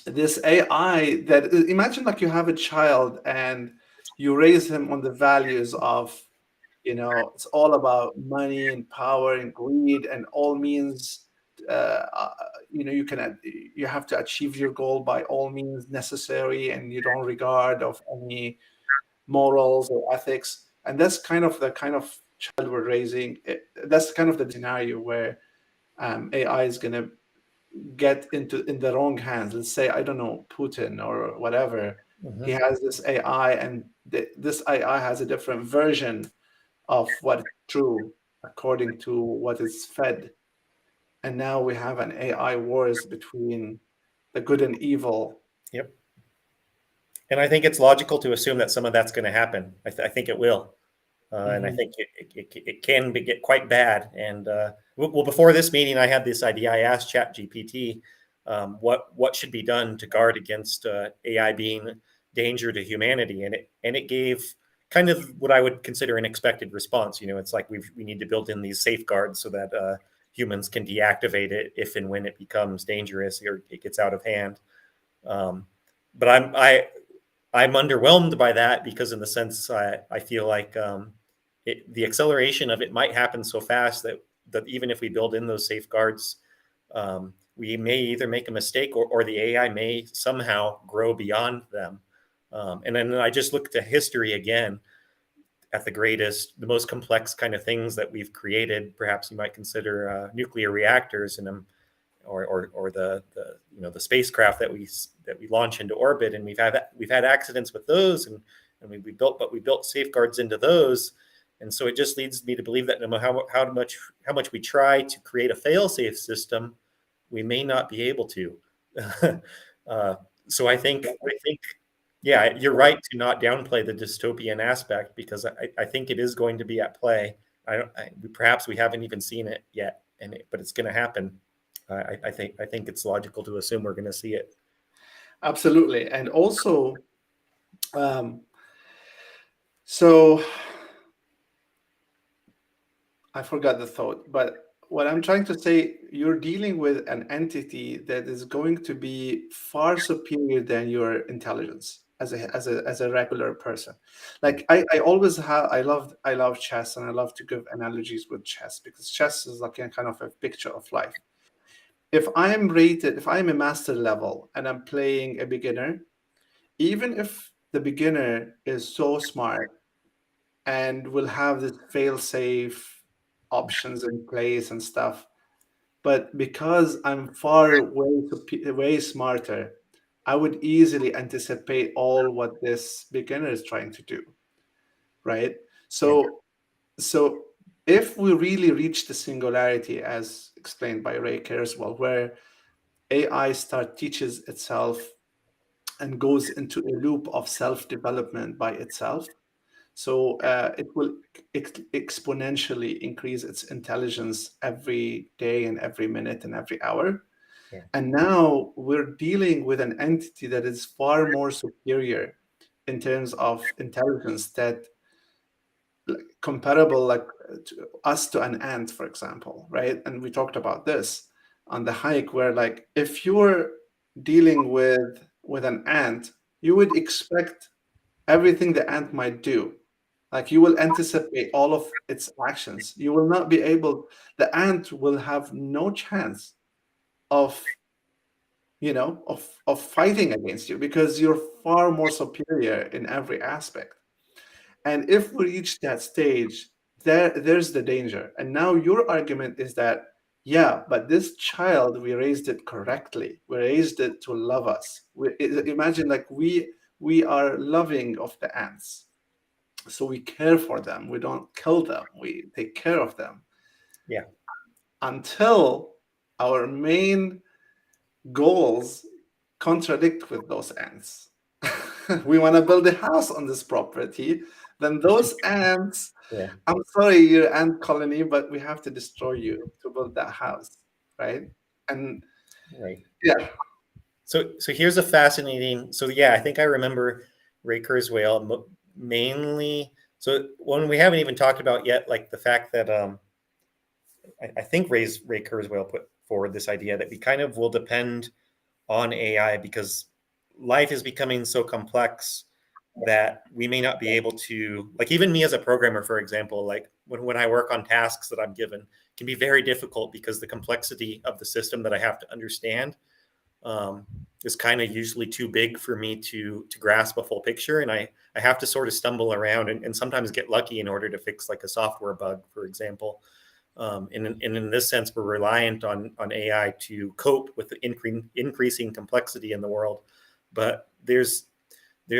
AI that, imagine like you have a child and you raise him on the values of, it's all about money and power and greed and all means, you have to achieve your goal by all means necessary, and you don't regard of any morals or ethics. And that's kind of the kind of child we're raising. That's kind of the scenario where AI is going to get in the wrong hands. Let's say, I don't know, Putin or whatever. Mm-hmm. He has this AI, and this AI has a different version of what is true according to what is fed. And now we have an AI wars between the good and evil. Yep. And I think it's logical to assume that some of that's going to happen. I think it will. And I think it can get quite bad. And well, before this meeting, I had this idea. I asked ChatGPT what should be done to guard against AI being danger to humanity, and it gave kind of what I would consider an expected response. It's like we need to build in these safeguards so that humans can deactivate it if and when it becomes dangerous or it gets out of hand. But I'm underwhelmed by that, because in the sense I feel like the acceleration of it might happen so fast that even if we build in those safeguards, we may either make a mistake or the AI may somehow grow beyond them. And then I just look to history again at the most complex kind of things that we've created. Perhaps you might consider nuclear reactors and or the spacecraft that we launch into orbit, and we've had accidents with those, and we built safeguards into those, And so it just leads me to believe that no matter how much we try to create a fail-safe system, we may not be able to. So I think, yeah, you're right to not downplay the dystopian aspect, because I think it is going to be at play. Perhaps we haven't even seen it yet, but it's going to happen. I think it's logical to assume we're going to see it. Absolutely. And also, so I forgot the thought, but what I'm trying to say, you're dealing with an entity that is going to be far superior than your intelligence as a regular person. Like I always have, I love chess, and I love to give analogies with chess, because chess is like a kind of a picture of life. If I'm a master level and I'm playing a beginner, even if the beginner is so smart and will have this fail-safe options in place and stuff, but because I'm way smarter, I would easily anticipate all what this beginner is trying to do, right? Yeah. So if we really reach the singularity, as explained by Ray Kurzweil, where AI teaches itself and goes into a loop of self-development by itself, so it will exponentially increase its intelligence every day and every minute and every hour. Yeah. And now we're dealing with an entity that is far more superior in terms of intelligence, that comparable like to us to an ant, for example, right? And we talked about this on the hike, where like if you're dealing with an ant, you would expect everything the ant might do. Like you will anticipate all of its actions. You will not be able, the ant will have no chance of, of fighting against you, because you're far more superior in every aspect. And if we reach that stage, there's the danger. And now your argument is that, yeah, but this child, we raised it correctly. We raised it to love us. Imagine like we are loving of the ants. So we care for them. We don't kill them. We take care of them. Yeah. Until our main goals contradict with those ants. We want to build a house on this property. Then those ants, Yeah. I'm sorry, you're ant colony, but we have to destroy you to build that house, right? And Right. yeah. So here's a fascinating. So yeah, I think I remember Ray Kurzweil mainly. So when we haven't even talked about yet, like the fact that I think Ray Kurzweil put forward this idea that we kind of will depend on AI because life is becoming so complex that we may not be able to, like even me as a programmer, for example, like when I work on tasks that I'm given, can be very difficult because the complexity of the system that I have to understand is kind of usually too big for me to grasp a full picture. And I have to sort of stumble around and sometimes get lucky in order to fix like a software bug, for example. And in this sense, we're reliant on AI to cope with the increasing complexity in the world. But there's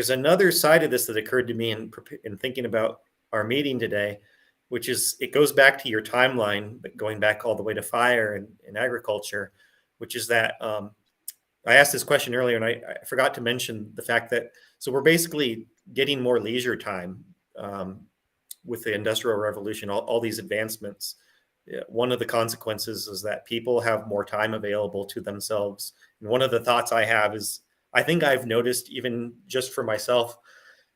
another side of this that occurred to me in thinking about our meeting today, which is it goes back to your timeline, but going back all the way to fire and agriculture, which is that I asked this question earlier and I forgot to mention the fact that, so we're basically getting more leisure time with the Industrial Revolution, all these advancements. One of the consequences is that people have more time available to themselves. And one of the thoughts I have is, I think I've noticed even just for myself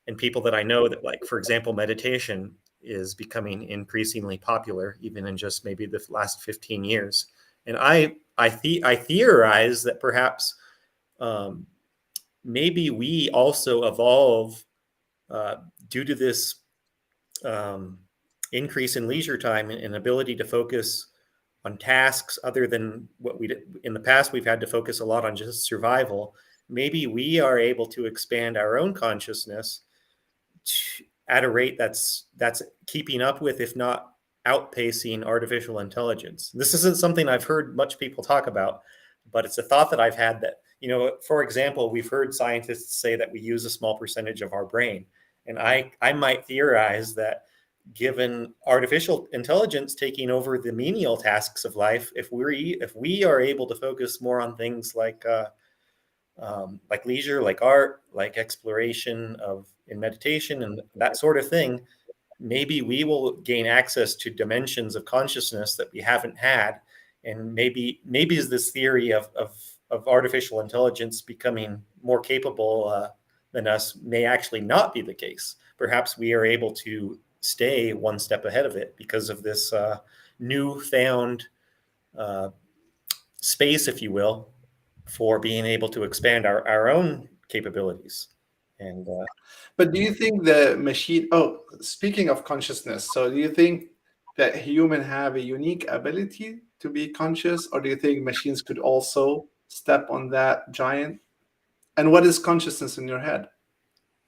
and people that I know that, like, for example, meditation is becoming increasingly popular, even in just maybe the last 15 years. And I theorize that perhaps maybe we also evolve due to this increase in leisure time and ability to focus on tasks other than what we did in the past. We've had to focus a lot on just survival. Maybe we are able to expand our own consciousness at a rate that's keeping up with, if not outpacing, artificial intelligence. This isn't something I've heard much people talk about, but it's a thought that I've had that, for example, we've heard scientists say that we use a small percentage of our brain. And I might theorize that given artificial intelligence taking over the menial tasks of life, if we are able to focus more on things like leisure, like art, like exploration in meditation and that sort of thing, maybe we will gain access to dimensions of consciousness that we haven't had. And maybe is this theory of artificial intelligence becoming more capable than us may actually not be the case. Perhaps we are able to stay one step ahead of it because of this newfound space, if you will, for being able to expand our own capabilities. And But do you think the machine, speaking of consciousness, so do you think that human have a unique ability to be conscious, or do you think machines could also step on that giant? And what is consciousness in your head?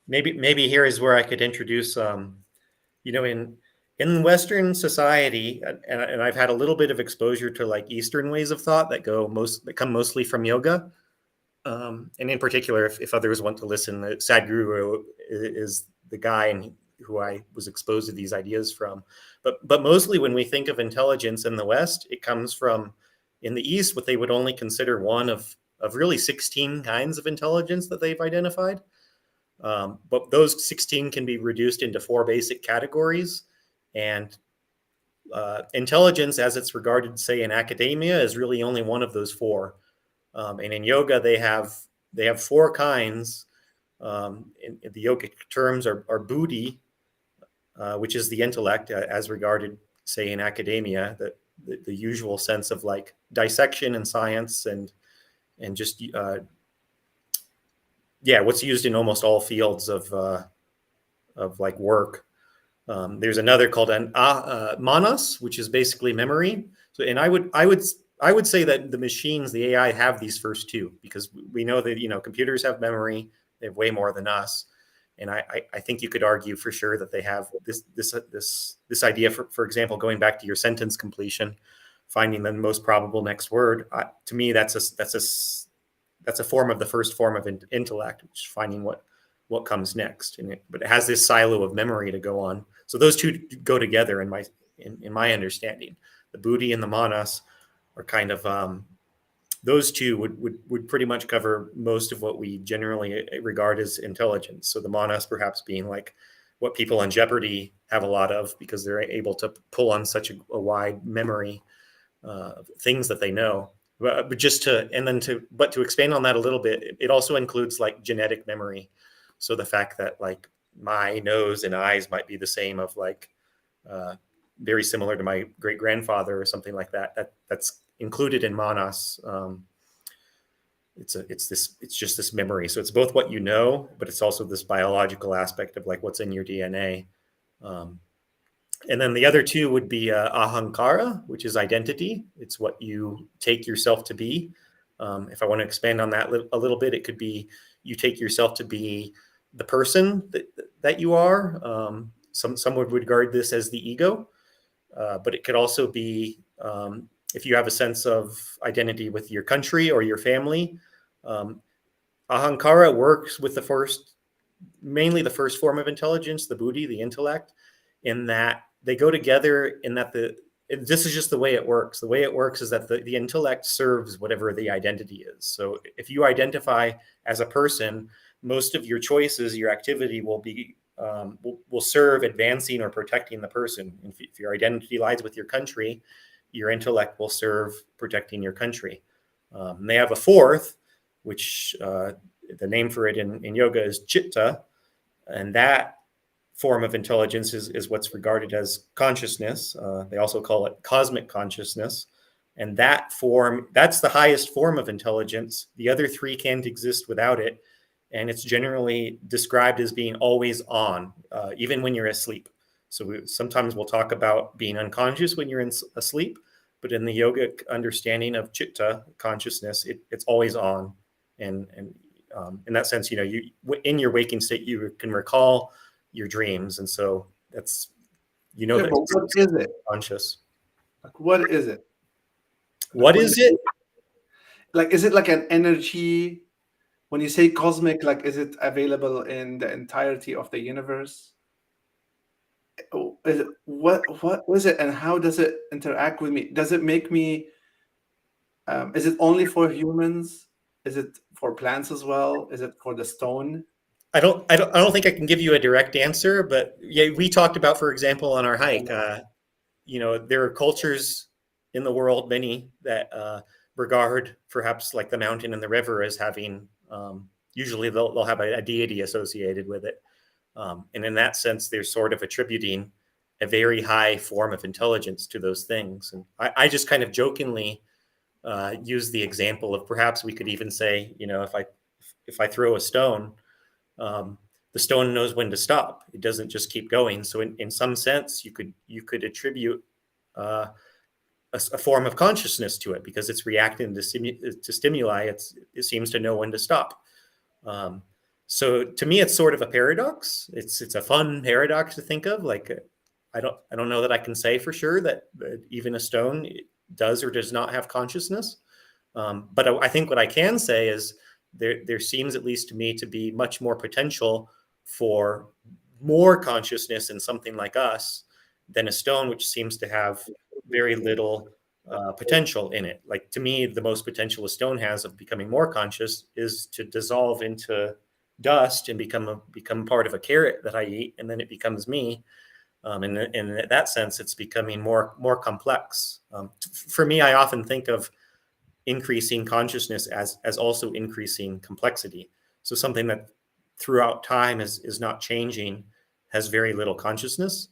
maybe here is where I could introduce, in Western society, and I've had a little bit of exposure to like Eastern ways of thought that come mostly from yoga. And in particular, if others want to listen, Sadhguru is the guy who I was exposed to these ideas from. But mostly when we think of intelligence in the West, it comes from, in the East, what they would only consider one of really 16 kinds of intelligence that they've identified. But those 16 can be reduced into 4 basic categories. And intelligence, as it's regarded, say, in academia, is really only one of those 4. And in yoga, they have 4 kinds. In the yogic terms are buddhi, which is the intellect, as regarded, say, in academia, the usual sense of like dissection and science and just what's used in almost all fields of like work. There's another called manas, which is basically memory. So, and I would say that the machines, the AI, have these first 2 because we know that computers have memory. They have way more than us, and I think you could argue for sure that they have this idea. For example, going back to your sentence completion, finding the most probable next word. To me, that's a form of the first form of intellect, which is finding what comes next. But it has this silo of memory to go on. So those 2 go together in my understanding. The buddhi and the manas are kind of those 2 would pretty much cover most of what we generally regard as intelligence. So the manas perhaps being like what people on Jeopardy have a lot of because they're able to pull on such a wide memory of things that they know. But to expand on that a little bit, it also includes like genetic memory. So the fact that like my nose and eyes might be the same of like very similar to my great grandfather or something like that. That's included in manas. It's just this memory. So it's both what you know, but it's also this biological aspect of like what's in your DNA. And then the other 2 would be ahankara, which is identity. It's what you take yourself to be. If I want to expand on that a little bit, it could be you take yourself to be the person that you are. Some would regard this as the ego, but it could also be if you have a sense of identity with your country or your family. Ahankara works with mainly the first form of intelligence, the buddhi, the intellect, in that they go together in that this is just the way it works. The way it works is that the intellect serves whatever the identity is. So if you identify as a person, most of your choices, your activity will be will serve advancing or protecting the person. If your identity lies with your country, your intellect will serve protecting your country. They have a 4th, which the name for it in yoga is chitta, and that form of intelligence is what's regarded as consciousness. They also call it cosmic consciousness. And that's the highest form of intelligence. The other 3 can't exist without it. And it's generally described as being always on, even when you're asleep. So sometimes we'll talk about being unconscious when you're asleep, but in the yogic understanding of chitta, consciousness, it's always on. And in that sense, you in your waking state, you can recall your dreams, and so that's But what is it? Conscious. Like, what is it? What is it? Like, is it like an energy? When you say cosmic, like, is it available in the entirety of the universe? what is it, and how does it interact with me? Does it make me? Is it only for humans? Is it for plants as well? Is it for the stone? I don't think I can give you a direct answer, but yeah, we talked about, for example, on our hike, there are cultures in the world, many that regard perhaps like the mountain and the river as having, usually they'll have a deity associated with it. And in that sense, they're sort of attributing a very high form of intelligence to those things. And I just kind of jokingly use the example of perhaps we could even say, if I throw a stone, the stone knows when to stop. It doesn't just keep going. So in some sense, you could attribute a form of consciousness to it because it's reacting to stimuli. It seems to know when to stop. So to me, it's sort of a paradox. It's a fun paradox to think of. Like I don't know that I can say for sure that even a stone does or does not have consciousness. But I think what I can say is there seems, at least to me, to be much more potential for more consciousness in something like us than a stone, which seems to have very little potential in it. Like to me, the most potential a stone has of becoming more conscious is to dissolve into dust and become part of a carrot that I eat, and then it becomes me. And in that sense, it's becoming more complex. For me, I often think of increasing consciousness as also increasing complexity. So something that throughout time is not changing has very little consciousness,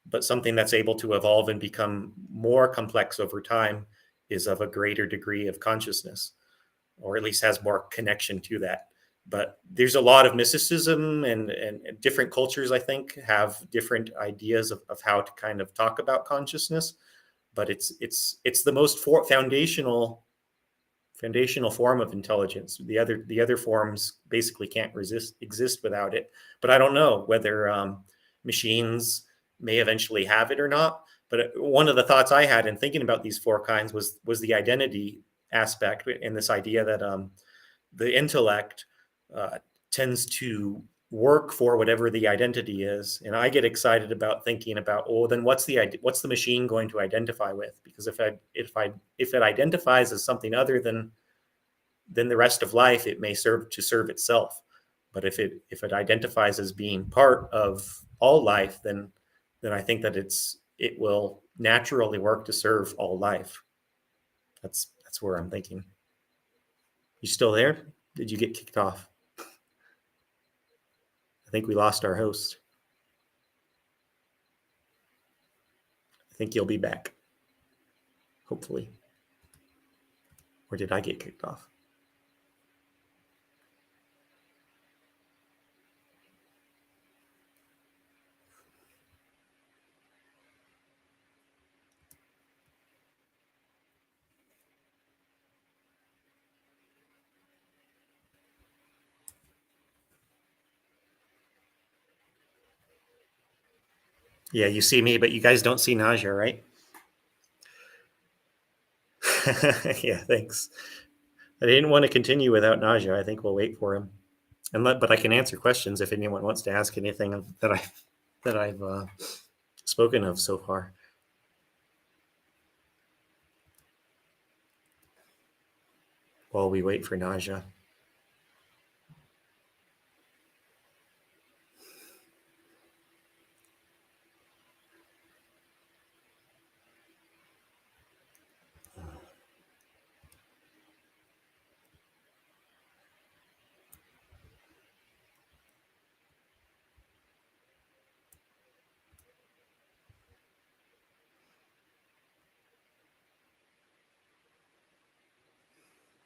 but something that's able to evolve and become more complex over time is of a greater degree of consciousness, or at least has more connection to that. But there's a lot of mysticism, and different cultures, I think, have different ideas of how to kind of talk about consciousness. But it's the most foundational form of intelligence. The other forms basically can't exist without it. But I don't know whether machines may eventually have it or not. But one of the thoughts I had in thinking about these four kinds was the identity aspect, and this idea that the intellect tends to work for whatever the identity is. And I get excited about thinking about, oh, then what's the machine going to identify with? Because if it identifies as something other than the rest of life, it may serve itself. But if it identifies as being part of all life, then I think that it will naturally work to serve all life. That's where I'm thinking. You still there? Did you get kicked off? I think we lost our host. I think you'll be back. Hopefully. Or did I get kicked off? Yeah, you see me, but you guys don't see Naja, right? Yeah, thanks. I didn't want to continue without Naja. I think we'll wait for him, but I can answer questions if anyone wants to ask anything that I've spoken of so far. While we wait for Naja.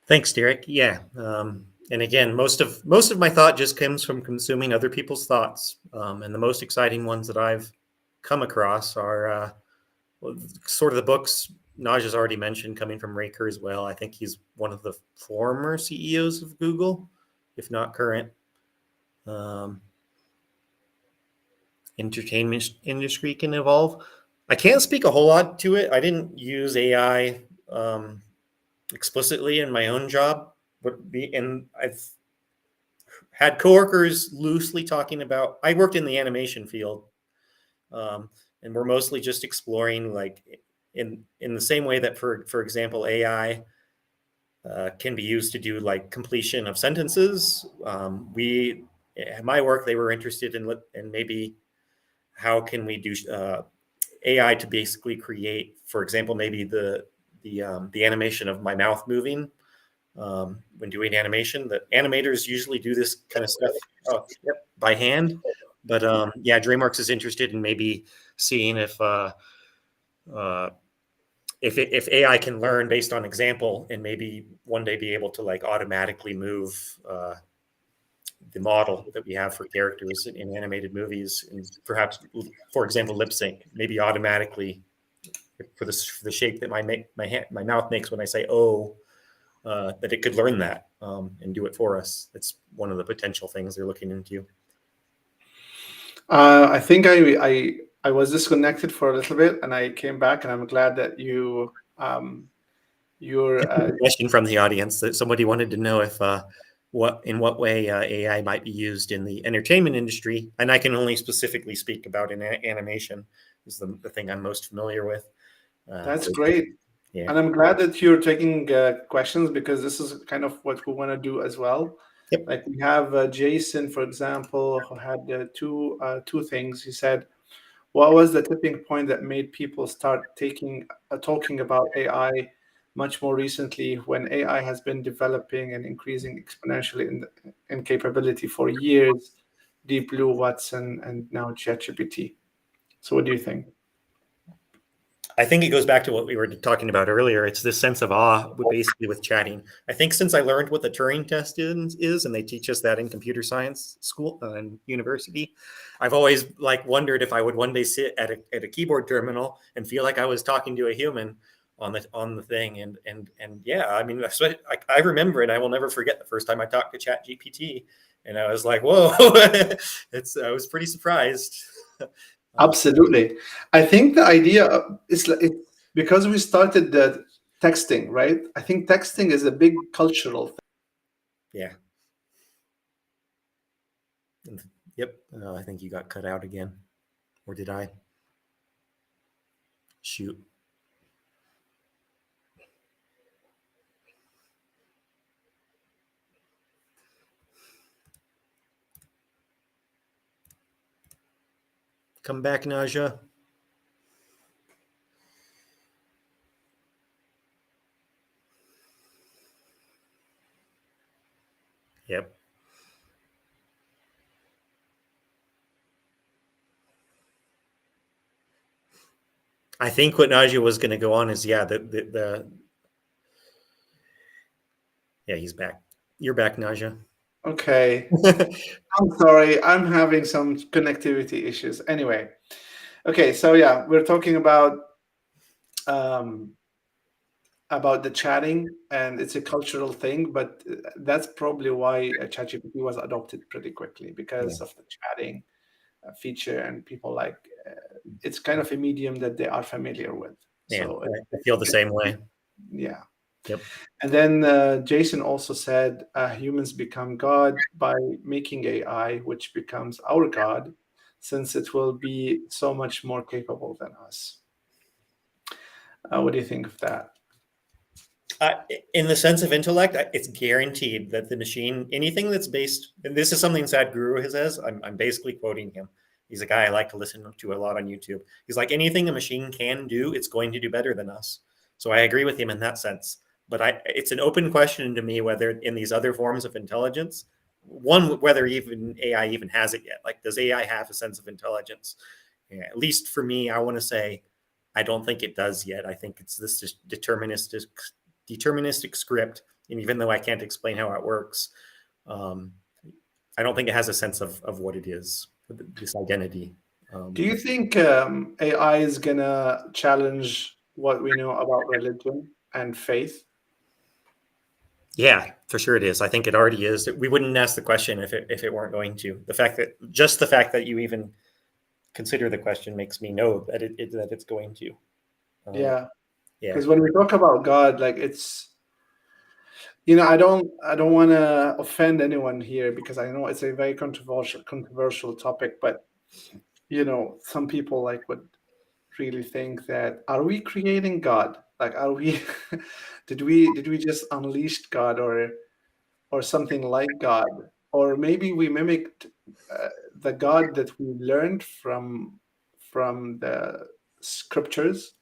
Thanks, Derek. Yeah, and again, most of my thought just comes from consuming other people's thoughts, and the most exciting ones that I've come across are sort of the books Naja's already mentioned, coming from Ray Kurzweil. I think he's one of the former CEOs of Google, if not current. Entertainment industry can evolve. I can't speak a whole lot to it. I didn't use AI explicitly in my own job, and I've had coworkers loosely talking about. I worked in the animation field, And we're mostly just exploring, like, in the same way that, for example, AI can be used to do like completion of sentences. In my work, they were interested in maybe how can we do AI to basically create, for example, maybe the animation of my mouth moving when doing animation. The animators usually do this kind of stuff by hand, but yeah, Dreamworks is interested in maybe seeing if AI can learn based on example, and maybe one day be able to like automatically move the model that we have for characters in animated movies, and perhaps, for example, lip sync, maybe automatically for the shape that my mouth makes when I say "oh," that it could learn that and do it for us. It's one of the potential things they're looking into. I think I was disconnected for a little bit, and I came back, and I'm glad that you're. Question from the audience that somebody wanted to know if in what way AI might be used in the entertainment industry, and I can only specifically speak about in animation. Is the thing I'm most familiar with. That's great. Yeah. And I'm glad that you're taking questions, because this is kind of what we want to do as well. Yep. Like we have Jason, for example, who had two things. He said, what was the tipping point that made people start talking about AI much more recently, when AI has been developing and increasing exponentially in capability for years? Deep Blue, Watson, and now ChatGPT. So what do you think? I think it goes back to what we were talking about earlier. It's this sense of awe, basically, with chatting. I think since I learned what the Turing test is, and they teach us that in computer science school and university, I've always like wondered if I would one day sit at a keyboard terminal and feel like I was talking to a human on the thing. And yeah, I mean, I remember, and I will never forget the first time I talked to ChatGPT, and I was like, whoa, I was pretty surprised. Absolutely. I think the idea is because we started the texting, right? I think texting is a big cultural thing. Yeah. Yep. I think you got cut out again. Or did I? Shoot. Come back, Naja. Yep. I think what Naja was going to go on is, yeah, yeah, he's back. You're back, Naja. Okay. I'm sorry. I'm having some connectivity issues. Anyway. Okay. So yeah, we're talking about the chatting, and it's a cultural thing, but that's probably why ChatGPT was adopted pretty quickly, because of the chatting feature, and people like it's kind of a medium that they are familiar with. Yeah, So I feel the same way. Yeah. Yep. And then Jason also said humans become God by making AI, which becomes our God, since it will be so much more capable than us. What do you think of that? In the sense of intellect, it's guaranteed that the machine, anything that's based, and this is something Sadhguru says, I'm basically quoting him. He's a guy I like to listen to a lot on YouTube. He's like, anything a machine can do, it's going to do better than us. So I agree with him in that sense. But it's an open question to me whether in these other forms of intelligence, whether even AI even has it yet. Like, does AI have a sense of intelligence? Yeah, at least for me, I want to say, I don't think it does yet. I think it's this just deterministic script, and even though I can't explain how it works, I don't think it has a sense of what it is, this identity. Do you think AI is gonna challenge what we know about religion and faith? Yeah, for sure it is. I think it already is. We wouldn't ask the question if it weren't going to. The fact that you even consider the question makes me know that it's going to. Yeah. Yeah. Because when we talk about God, like it's, I don't want to offend anyone here, because I know it's a very controversial topic, but some people like would really think that, are we creating God? Like, are we did we just unleash God, or something like God, or maybe we mimicked the God that we learned from the scriptures,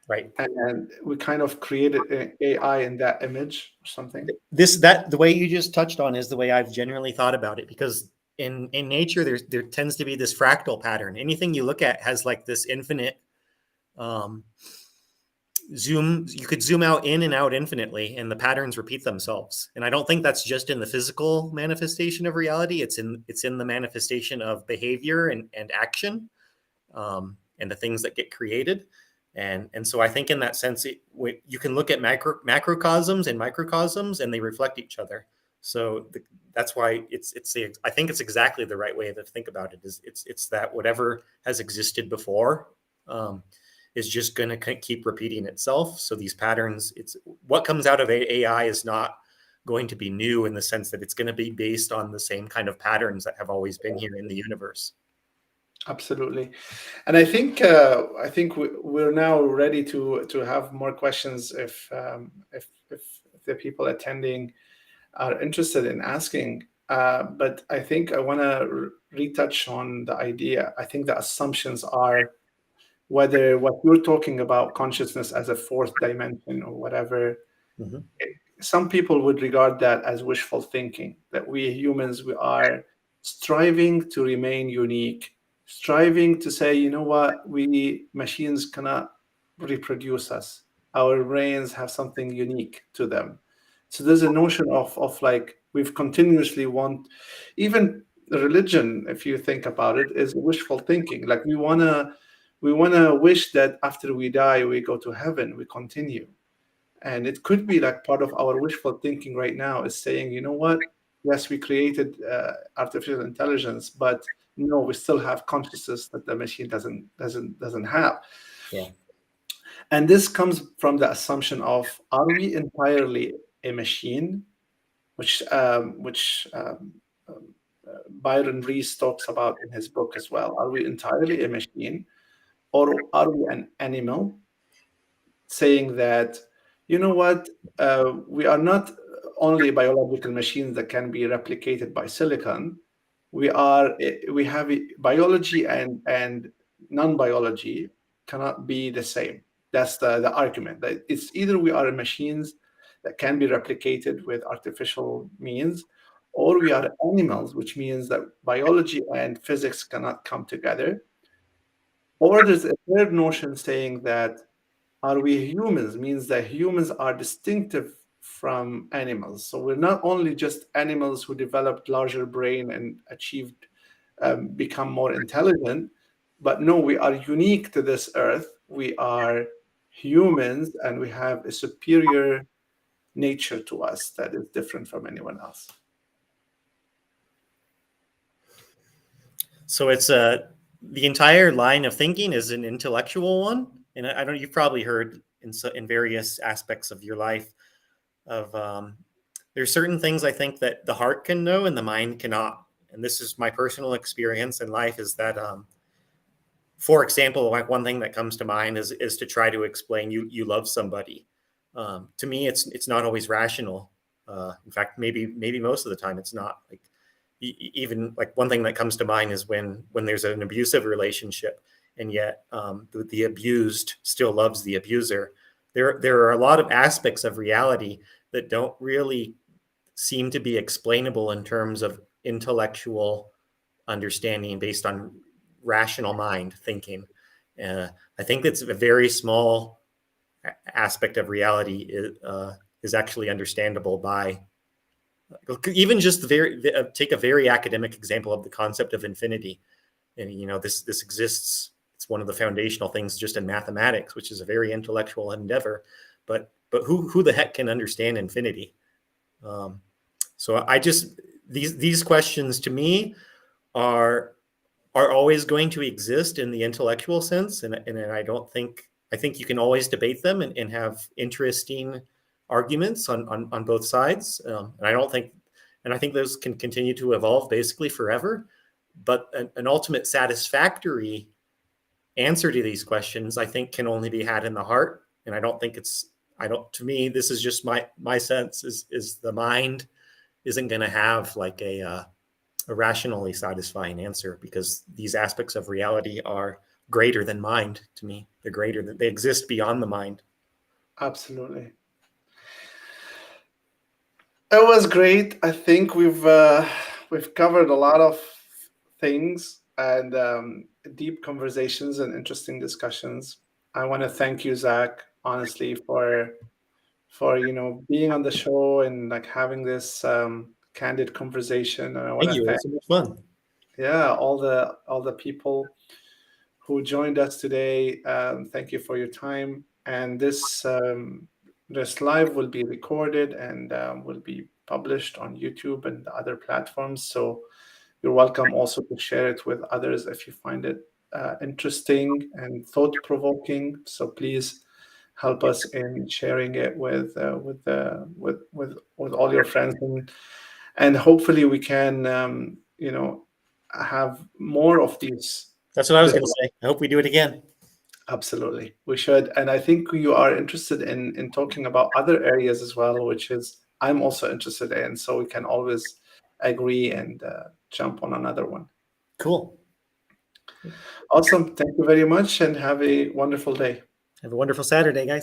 Right. and we kind of created an AI in that image or something. The way you just touched on is the way I've generally thought about it, because in nature there tends to be this fractal pattern. Anything you look at has like this infinite um, zoom. You could zoom out in and out infinitely, and the patterns repeat themselves. And I don't think that's just in the physical manifestation of reality. It's in the manifestation of behavior and action, and the things that get created. And so I think in that sense, you can look at macrocosms and microcosms, and they reflect each other. So that's why I think it's exactly the right way to think about it. It's that whatever has existed before is just going to keep repeating itself. So these patterns, it's what comes out of AI is not going to be new in the sense that it's going to be based on the same kind of patterns that have always been here in the universe. Absolutely. And I think we're now ready to have more questions if the people attending are interested in asking. But I think I want to retouch on the idea. I think the assumptions are whether what you're talking about, consciousness as a fourth dimension or whatever, Mm-hmm. some people would regard that as wishful thinking, that we humans, we are striving to remain unique, striving to say, you know what, we machines cannot reproduce us. Our brains have something unique to them. So there's a notion of like we've continuously want, even religion, if you think about it, is wishful thinking. Like we wanna wish that after we die we go to heaven, we continue. And it could be like part of our wishful thinking right now is saying, you know what? Yes, we created artificial intelligence, but no, we still have consciousness that the machine doesn't have. Yeah. And this comes from the assumption of, are we entirely a machine, which Byron Reese talks about in his book as well. Are we entirely a machine, or are we an animal? Saying that, you know what, we are not only biological machines that can be replicated by silicon. We have biology and non-biology cannot be the same. That's the argument, that it's either we are machines that can be replicated with artificial means, or we are animals, which means that biology and physics cannot come together. Or there's a third notion saying that, are we humans, means that humans are distinctive from animals. So we're not only just animals who developed larger brain and achieved become more intelligent, but no, we are unique to this earth. We are humans, and we have a superior nature to us that is different from anyone else. So it's the entire line of thinking is an intellectual one, and I don't. You've probably heard in various aspects of your life of there's certain things I think that the heart can know and the mind cannot. And this is my personal experience in life, is that for example, like one thing that comes to mind is to try to explain you love somebody. To me, it's not always rational. In fact, maybe most of the time it's not. Like even like one thing that comes to mind is when there's an abusive relationship, and yet the abused still loves the abuser. There are a lot of aspects of reality that don't really seem to be explainable in terms of intellectual understanding based on rational mind thinking. I think it's a very small aspect of reality is actually understandable by even just take a very academic example of the concept of infinity. And this exists. It's one of the foundational things just in mathematics, which is a very intellectual endeavor. But who the heck can understand infinity? So I just these questions to me are always going to exist in the intellectual sense, and I think you can always debate them and have interesting arguments on both sides, and I think those can continue to evolve basically forever. But an ultimate satisfactory answer to these questions, I think, can only be had in the heart. And I don't think to me, this is just my sense is the mind isn't going to have like a rationally satisfying answer, because these aspects of reality are greater than mind to me. They exist beyond the mind. Absolutely. It was great. I think we've covered a lot of things and deep conversations and interesting discussions. I want to thank you, Zach, honestly, for being on the show and like having this candid conversation. And I want Thank to you. It thank was so much fun. all the people who joined us today. Thank you for your time. And this live will be recorded and will be published on YouTube and other platforms. So you're welcome also to share it with others if you find it interesting and thought-provoking. So please help us in sharing it with all your friends, and hopefully we can have more of these. That's what I was going to say. I hope we do it again. Absolutely, we should. And I think you are interested in talking about other areas as well, which is I'm also interested in. So we can always agree and jump on another one. Cool. Awesome. Thank you very much and have a wonderful day. Have a wonderful Saturday, guys.